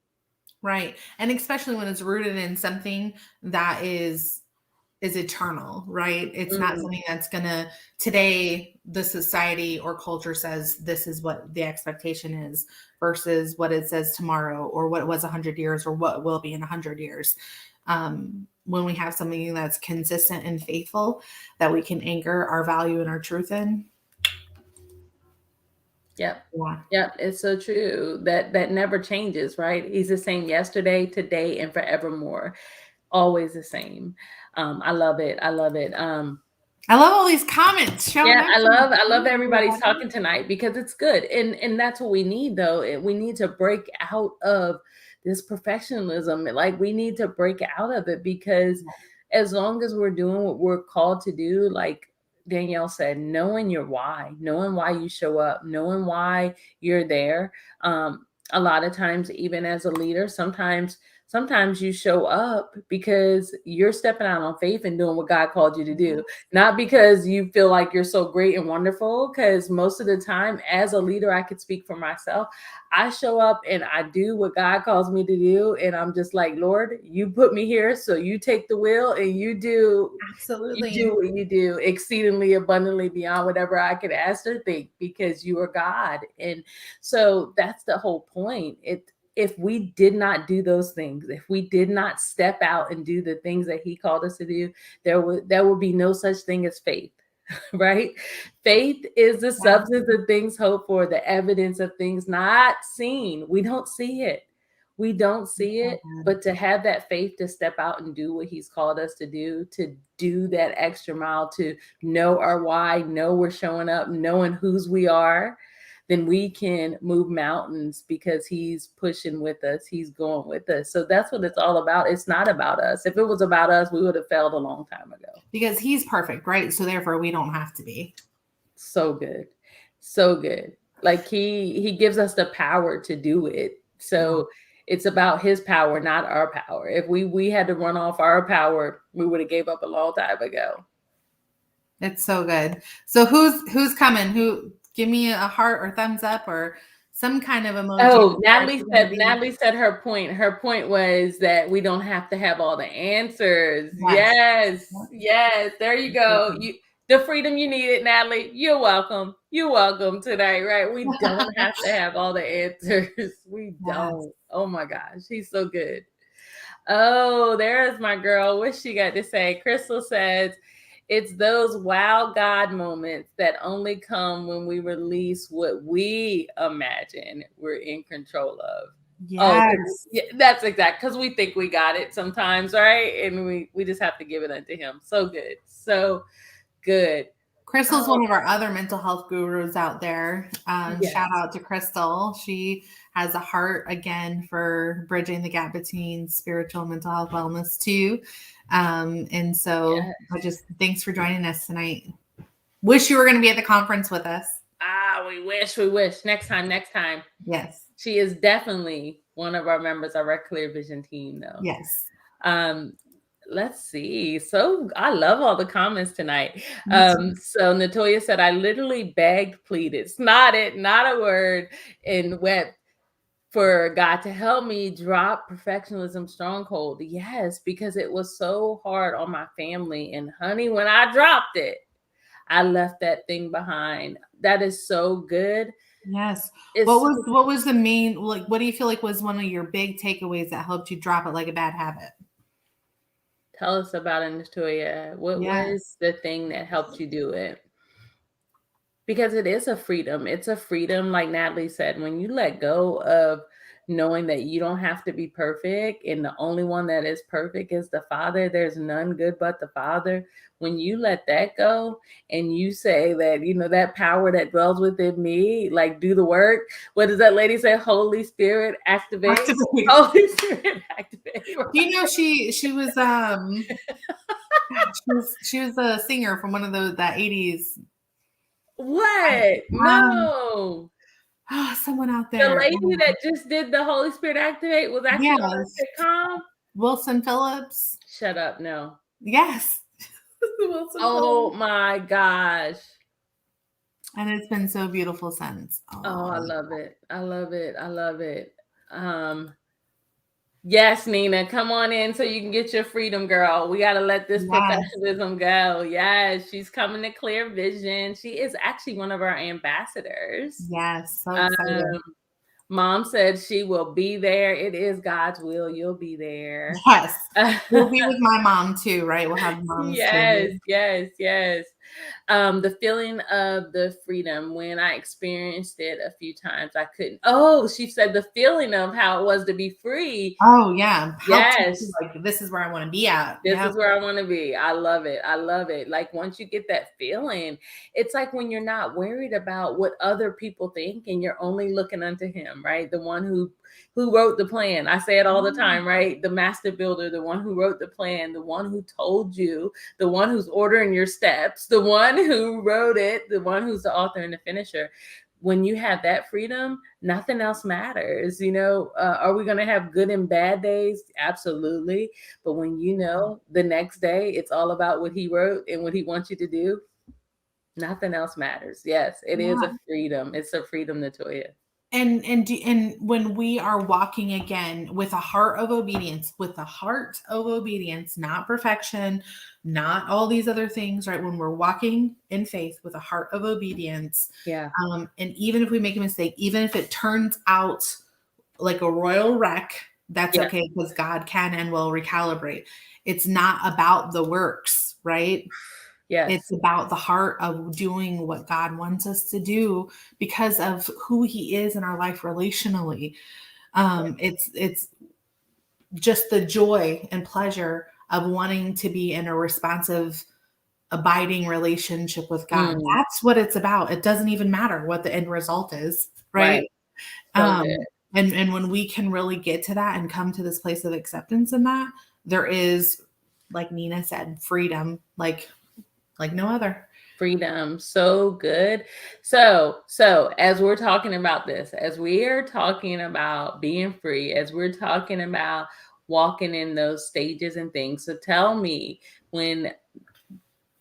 Right. And especially when it's rooted in something that is eternal, right? It's not something that's gonna today the society or culture says this is what the expectation is versus what it says tomorrow or what it was 100 years or what will be in 100 years. When we have something that's consistent and faithful that we can anchor our value and our truth in. Yep. Yeah. Yep. It's so true. That never changes, right? He's the same yesterday, today, and forevermore. Always the same. I love it. I love it. I love all these comments showing Yeah, up. I love everybody's talking tonight because it's good. And that's what we need though. We need to break out of this perfectionism. Like we need to break out of it because as long as we're doing what we're called to do, like Danielle said, knowing your why, knowing why you show up, knowing why you're there. A lot of times, even as a leader, sometimes you show up because you're stepping out on faith and doing what God called you to do, not because you feel like you're so great and wonderful. Because most of the time, as a leader, I could speak for myself. I show up and I do what God calls me to do. And I'm just like, Lord, you put me here. So you take the wheel and you do Absolutely. You do what you do exceedingly abundantly beyond whatever I could ask or think because you are God. And so that's the whole point. If we did not do those things, if we did not step out and do the things that he called us to do, there would be no such thing as faith. Right? Faith is the substance of things hoped for, the evidence of things not seen. We don't see it. We don't see it, but to have that faith to step out and do what he's called us to do that extra mile, to know our why, know we're showing up, knowing whose we are, then we can move mountains because he's pushing with us. He's going with us. So that's what it's all about. It's not about us. If it was about us, we would have failed a long time ago. Because he's perfect, right? So therefore we don't have to be. So good. So good. Like he gives us the power to do it. So it's about his power, not our power. If we had to run off our power, we would have gave up a long time ago. It's so good. So who's coming? Who give me a heart or thumbs up or some kind of emoji. Oh, Natalie said her point. Her point was that we don't have to have all the answers. Yes. There you go. The freedom you needed, Natalie. You're welcome. You're welcome tonight, right? We don't have to have all the answers. We don't. Oh my gosh, he's so good. Oh, there's my girl. What's she got to say? Crystal says, it's those wow God moments that only come when we release what we imagine we're in control of. Yes. Oh, yeah, that's exact. Because we think we got it sometimes, right? And we just have to give it unto him. So good. So good. Crystal's one of our other mental health gurus out there. Yes. Shout out to Crystal. She has a heart again for bridging the gap between spiritual and mental health wellness too. And so I just thanks for joining us tonight. Wish you were going to be at the conference with us. We wish. Next time. Yes. She is definitely one of our members of our Clear Vision team though. Yes. Let's see. So I love all the comments tonight. So Natoya said, I literally begged, pleaded, snotted, not a word, and wept for God to help me drop perfectionism stronghold. Yes, because it was so hard on my family. And honey, when I dropped it, I left that thing behind. That is so good. Yes. What was the main, like, what do you feel like was one of your big takeaways that helped you drop it like a bad habit? Tell us about it, Natoya. What was the thing that helped you do it? Because it is a freedom. It's a freedom, like Natalie said, when you let go of knowing that you don't have to be perfect and the only one that is perfect is the Father. There's none good but the Father. When you let that go and you say that, that power that dwells within me, like do the work. What does that lady say? Holy Spirit, activate. Holy Spirit, activate. She was she was a singer from one of that 80s. What? No. Oh, someone out The there. lady that just did the Holy Spirit Activate was actually on Yes. a sitcom? Wilson Phillips. Shut up, no. Yes. Wilson Oh Phillips. my gosh. And it's been so beautiful since. Oh, Oh, I love it. I love it. I love it. Um, yes, Nina, come on in so you can get your freedom, girl. We got to let this yes. perfectionism go. Yes, she's coming to Clear Vision. She is actually one of our ambassadors. Yes. So Um, excited. Mom said she will be there. It is God's will. You'll be there. Yes. We'll be with my mom too, right? We'll have moms Yes, too. yes, yes. The feeling of the freedom when I experienced it a few times, I couldn't. Oh, she said the feeling of how it was to be free. Oh yeah. Help to Yes, like this is where I want to be at. this Yeah. is where I want to be. I love it. I love it. Like once you get that feeling, it's like when you're not worried about what other people think and you're only looking unto him, right? The one who wrote the plan. I say it all the time, right? The master builder, the one who wrote the plan, the one who told you, the one who's ordering your steps, the one who wrote it, the one who's the author and the finisher. When you have that freedom, nothing else matters. Are we going to have good and bad days? Absolutely. But when you know the next day, it's all about what he wrote and what he wants you to do, nothing else matters. Yes, it is Yeah. a freedom. It's a freedom, Natoya. And when we are walking again with a heart of obedience, not perfection, not all these other things, right? When we're walking in faith with a heart of obedience, Yeah. And even if we make a mistake, even if it turns out like a royal wreck, that's Yeah. okay because God can and will recalibrate. It's not about the works, right? Yes. It's about the heart of doing what God wants us to do because of who he is in our life relationally. It's just the joy and pleasure of wanting to be in a responsive, abiding relationship with God. That's what it's about. It doesn't even matter what the end result is, right? So good. And when we can really get to that and come to this place of acceptance in that, there is, like Nina said, freedom, like no other. Freedom. So good. So as we're talking about this, as we are talking about being free, as we're talking about walking in those stages and things. So tell me, when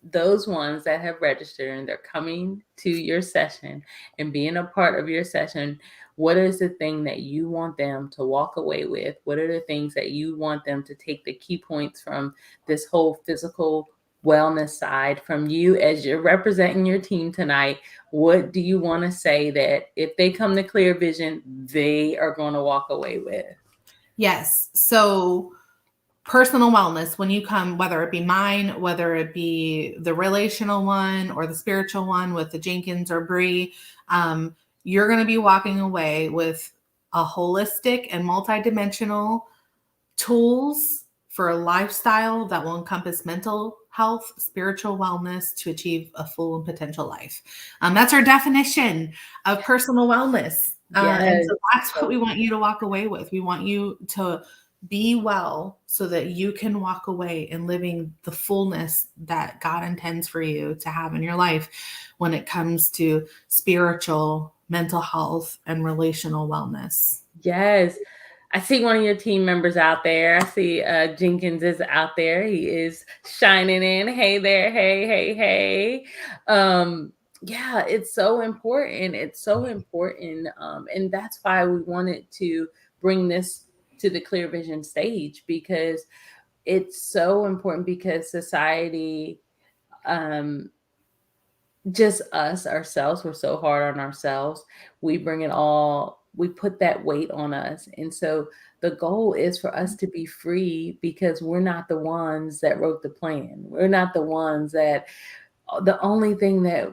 those ones that have registered and they're coming to your session and being a part of your session, what is the thing that you want them to walk away with? What are the things that you want them to take the key points from this whole physical wellness side from you as you're representing your team tonight? What do you want to say that if they come to Clear Vision, they are going to walk away with? Yes. So personal wellness, when you come, whether it be mine, whether it be the relational one or the spiritual one with the Jenkins or Bree, you're going to be walking away with a holistic and multidimensional tools for a lifestyle that will encompass mental health, spiritual wellness to achieve a full and potential life. That's our definition of personal wellness. And so that's what we want you to walk away with. We want you to be well so that you can walk away in living the fullness that God intends for you to have in your life when it comes to spiritual, mental health, and relational wellness. Yes. I see one of your team members out there. I see Jenkins is out there. He is shining in. Hey there. Hey. Yeah, it's so important. It's so important. And that's why we wanted to bring this to the Clear Vision stage, because it's so important, because society, just us ourselves, we're so hard on ourselves. We put that weight on us. And so the goal is for us to be free, because we're not the ones that wrote the plan. We're not the ones that, the only thing that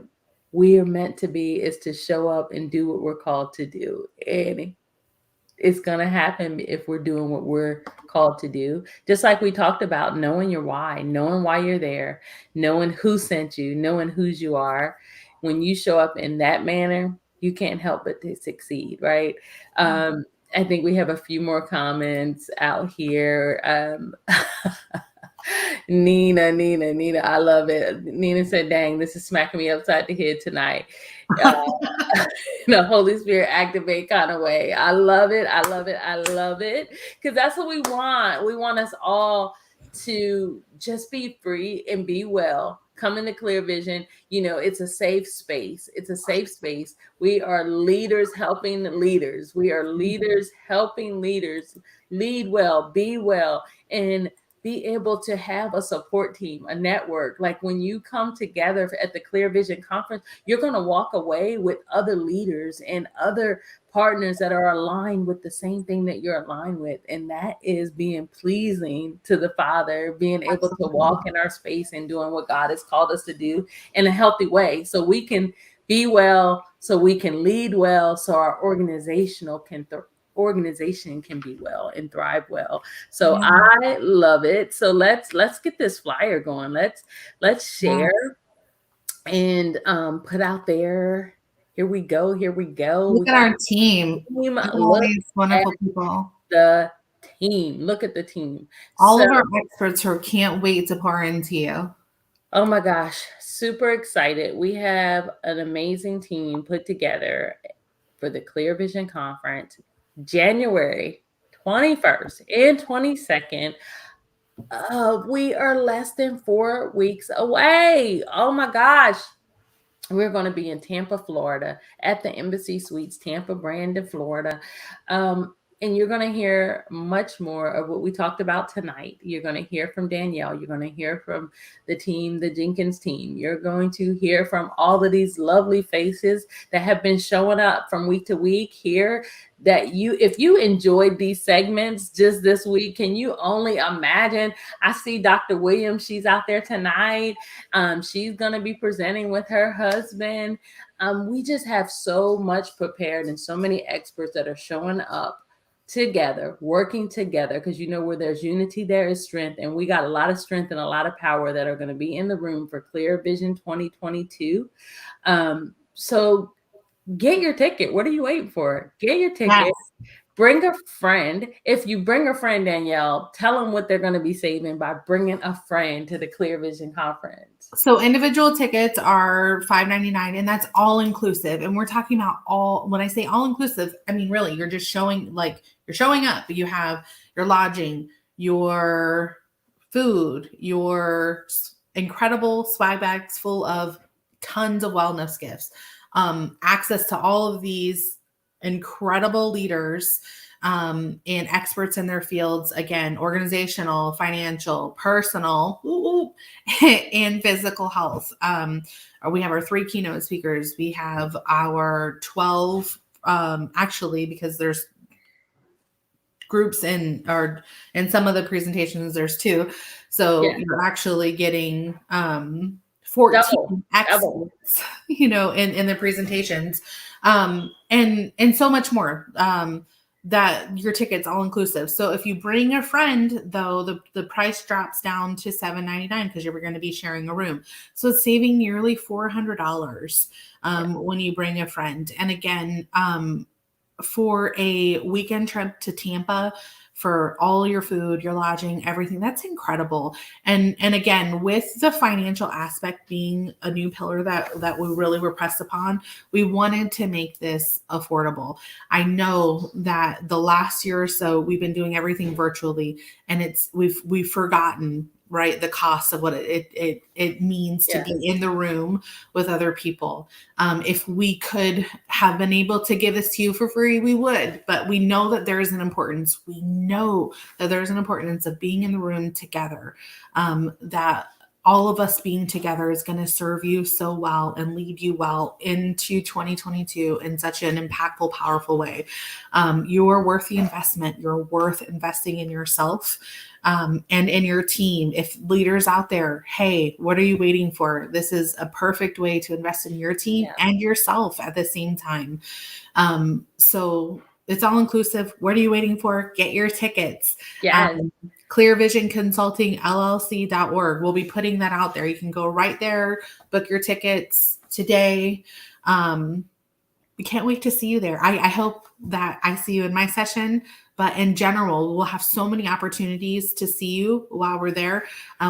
we are meant to be is to show up and do what we're called to do. And it's going to happen if we're doing what we're called to do. Just like we talked about, knowing your why, knowing why you're there, knowing who sent you, knowing whose you are. When you show up in that manner, you can't help but to succeed, right? I think we have a few more comments out here. Nina. I love it. Nina said, dang, this is smacking me upside the head tonight. In a Holy Spirit activate kind of way. I love it. I love it. I love it. Because that's what we want. We want us all to just be free and be well. Come into Clear Vision. You know, it's a safe space. It's a safe space. We are leaders helping leaders. We are leaders helping leaders lead well, be well, and be able to have a support team, a network. Like when you come together at the Clear Vision Conference, you're going to walk away with other leaders and other partners that are aligned with the same thing that you're aligned with. And that is being pleasing to the Father, being able to walk in our space and doing what God has called us to do in a healthy way. So we can be well, so we can lead well, so our organization can be well and thrive well. So I love it. So let's get this flyer going. Let's share and put out there. Here we go. Look at our team. Look at all these wonderful people. The team. Look at the team. All of our experts who can't wait to pour into you. Oh my gosh, super excited. We have an amazing team put together for the Clear Vision Conference, January 21st and 22nd. We are less than 4 weeks away. Oh my gosh. We're going to be in Tampa, Florida at the Embassy Suites, Tampa, Brandon, Florida. And you're going to hear much more of what we talked about tonight. You're going to hear from Danielle. You're going to hear from the team, the Jenkins team. You're going to hear from all of these lovely faces that have been showing up from week to week here. That if you enjoyed these segments just this week, can you only imagine? I see Dr. Williams. She's out there tonight. She's going to be presenting with her husband. We just have so much prepared and so many experts that are showing up together, working together, because you know where there's unity, there is strength. And we got a lot of strength and a lot of power that are going to be in the room for Clear Vision 2022. So get your ticket. What are you waiting for? Get your ticket. Yes. Bring a friend. If you bring a friend, Danielle, tell them what they're going to be saving by bringing a friend to the Clear Vision Conference. So individual tickets are $5.99, and that's all inclusive. And we're talking about all. When I say all inclusive, I mean really, you're just showing you're showing up. You have your lodging, your food, your incredible swag bags full of tons of wellness gifts, access to all of these incredible leaders and experts in their fields, again, organizational, financial, personal, and physical health. We have our 3 keynote speakers. We have our 12, actually, because there's groups in some of the presentations, there's 2. So you're actually getting 14 experts, in the presentations, and so much more, that your ticket's all inclusive. So if you bring a friend, though, the price drops down to $7.99 because you're going to be sharing a room. So it's saving nearly $400 when you bring a friend. And again, for a weekend trip to Tampa, for all your food, your lodging, everything, that's incredible. And again, with the financial aspect being a new pillar that we really were pressed upon, we wanted to make this affordable. I know that the last year or so we've been doing everything virtually, and we've forgotten, right, the cost of what it means to be in the room with other people. If we could have been able to give this to you for free, we would, but we know that there is an importance. We know that there's an importance of being in the room together, that all of us being together is going to serve you so well and lead you well into 2022 in such an impactful, powerful way. You're worth the investment. You're worth investing in yourself and in your team. If leaders out there, hey, what are you waiting for? This is a perfect way to invest in your team and yourself at the same time. So it's all inclusive. What are you waiting for? Get your tickets. ClearVisionConsultingLLC.org. We'll be putting that out there. You can go right there, book your tickets today. we can't wait to see you there. I hope that I see you in my session, but in general, we'll have so many opportunities to see you while we're there.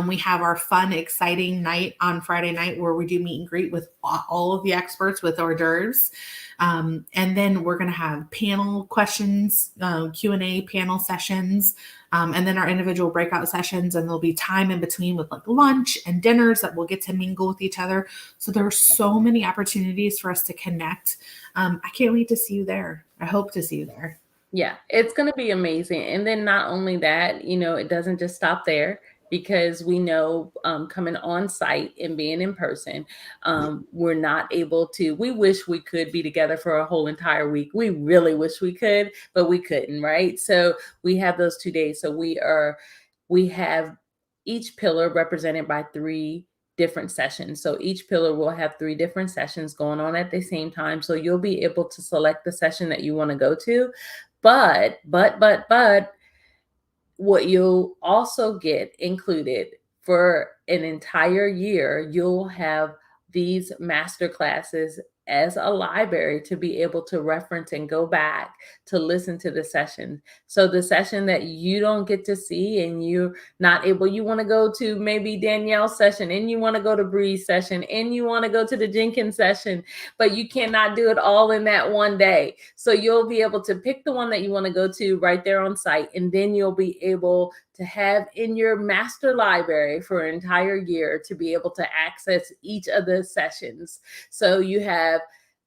We have our fun, exciting night on Friday night where we do meet and greet with all of the experts with hors d'oeuvres. And then we're going to have panel questions, Q&A panel sessions, and then our individual breakout sessions. And there'll be time in between with like lunch and dinners that we'll get to mingle with each other. So there are so many opportunities for us to connect. I can't wait to see you there. I hope to see you there. Yeah, it's going to be amazing. And then not only that, it doesn't just stop there, because we know coming on site and being in person, we're not able to. We wish we could be together for a whole entire week. We really wish we could, but we couldn't, right? So we have those 2 days. So we have each pillar represented by 3 different sessions. So each pillar will have 3 different sessions going on at the same time. So you'll be able to select the session that you want to go to. But what you'll also get included for an entire year, you'll have these master classes as a library to be able to reference and go back to listen to the session. So the session that you don't get to see and you're not able, you want to go to maybe Danielle's session, and you want to go to Bree's session, and you want to go to the Jenkins session, but you cannot do it all in that one day. So you'll be able to pick the one that you want to go to right there on site, and then you'll be able to have in your master library for an entire year to be able to access each of the sessions. So you have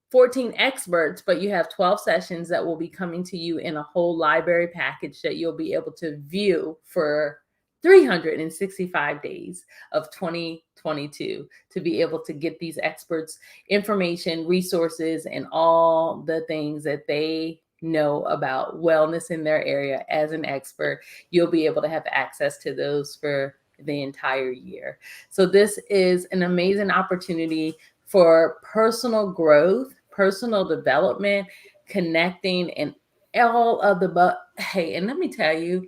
14 experts, but you have 12 sessions that will be coming to you in a whole library package that you'll be able to view for 365 days of 2022 to be able to get these experts information, resources, and all the things that they know about wellness in their area as an expert. You'll be able to have access to those for the entire year. So this is an amazing opportunity for personal growth, personal development, connecting, and all of the hey, and let me tell you,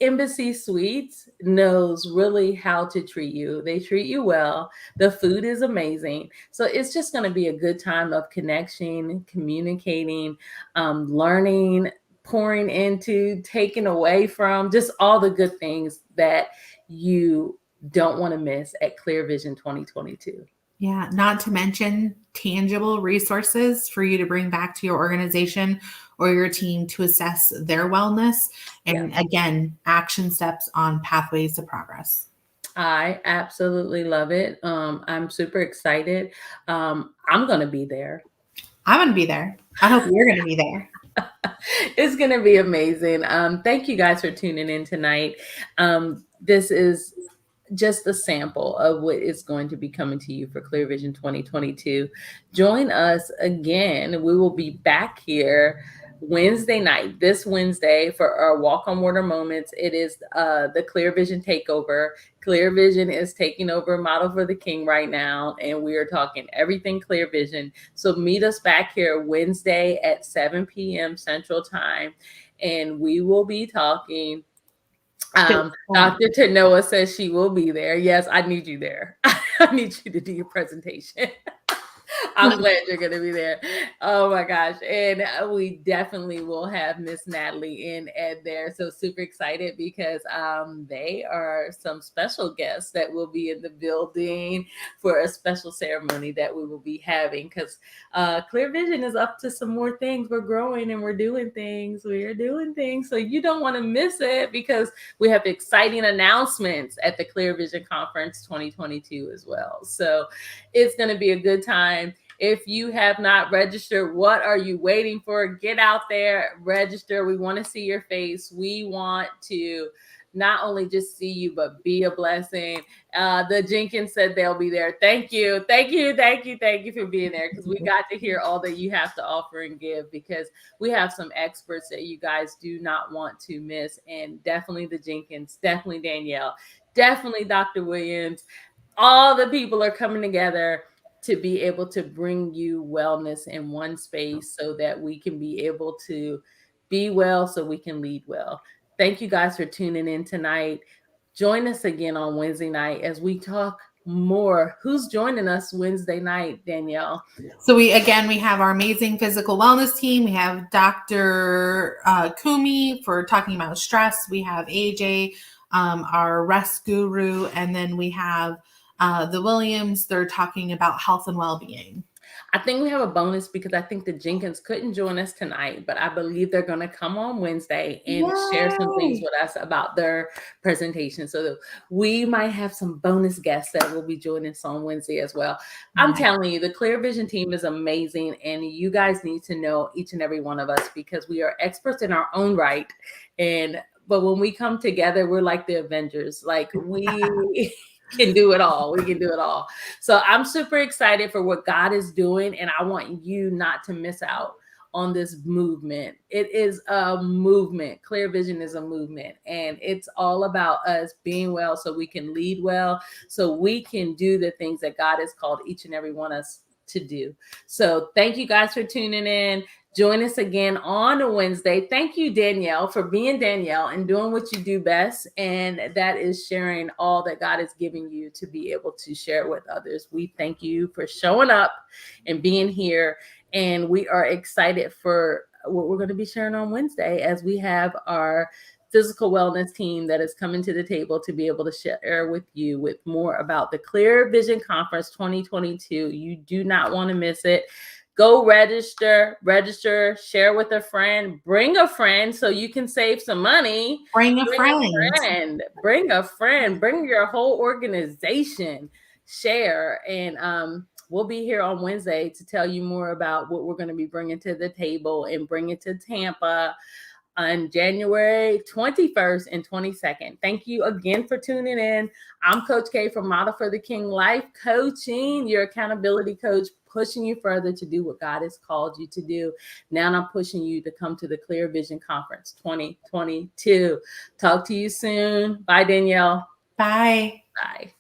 Embassy Suites knows really how to treat you. They treat you well. The food is amazing. So it's just going to be a good time of connection, communicating, learning, pouring into, taking away from, just all the good things that you don't want to miss at Clear Vision 2022. Yeah, not to mention tangible resources for you to bring back to your organization or your team to assess their wellness. And again, action steps on pathways to progress. I absolutely love it. I'm super excited. I'm going to be there. I'm going to be there. I hope you're going to be there. It's going to be amazing. Thank you guys for tuning in tonight. This is just a sample of what is going to be coming to you for Clear Vision 2022. Join us again. We will be back here Wednesday night, this Wednesday, for our Walk on Water moments. It is the Clear Vision takeover. Clear Vision is taking over Model for the King right now, and we are talking everything Clear Vision. So meet us back here Wednesday at 7 p.m. Central Time, and we will be talking. Dr. Tanoa says she will be there. Yes, I need you there. I need you to do your presentation. I'm glad you're going to be there. Oh my gosh. And we definitely will have Miss Natalie and Ed there. So super excited because they are some special guests that will be in the building for a special ceremony that we will be having, because Clear Vision is up to some more things. We're growing and we're doing things. We're doing things. So you don't want to miss it, because we have exciting announcements at the Clear Vision Conference 2022 as well. So it's going to be a good time. If you have not registered, what are you waiting for? Get out there, register. We want to see your face. We want to not only just see you, but be a blessing. The Jenkins said they'll be there. Thank you. Thank you. Thank you. Thank you for being there, because we got to hear all that you have to offer and give, because we have some experts that you guys do not want to miss. And definitely the Jenkins, definitely Danielle, definitely Dr. Williams. All the people are coming together to be able to bring you wellness in one space so that we can be able to be well, so we can lead well. Thank you guys for tuning in tonight. Join us again on Wednesday night as we talk more. Who's joining us Wednesday night, Danielle? So we have our amazing physical wellness team. We have Dr. Kumi for talking about stress. We have AJ, our rest guru, and then we have the Williams. They're talking about health and well-being. I think we have a bonus because I think the Jenkins couldn't join us tonight, but I believe they're going to come on Wednesday and share some things with us about their presentation. So we might have some bonus guests that will be joining us on Wednesday as well. I'm telling you, the Clear Vision team is amazing, and you guys need to know each and every one of us because we are experts in our own right. But when we come together, we're like the Avengers. Like we can do it all. We can do it all. So I'm super excited for what God is doing, and I want you not to miss out on this movement. It is a movement. Clear Vision is a movement, and it's all about us being well so we can lead well, so we can do the things that God has called each and every one of us to do. So thank you guys for tuning in. Join us again on a Wednesday. Thank you, Danielle, for being Danielle and doing what you do best. And that is sharing all that God is giving you to be able to share with others. We thank you for showing up and being here. And we are excited for what we're going to be sharing on Wednesday as we have our physical wellness team that is coming to the table to be able to share with you with more about the Clear Vision Conference 2022. You do not want to miss it. Go register, share with a friend, bring a friend so you can save some money. Bring a friend, bring your whole organization, share. And we'll be here on Wednesday to tell you more about what we're going to be bringing to the table and bring it to Tampa on January 21st and 22nd. Thank you again for tuning in. I'm Coach K from Model for the King Life Coaching, your accountability coach, pushing you further to do what God has called you to do. Now I'm pushing you to come to the Clear Vision Conference 2022. Talk to you soon. Bye, Danielle. Bye. Bye.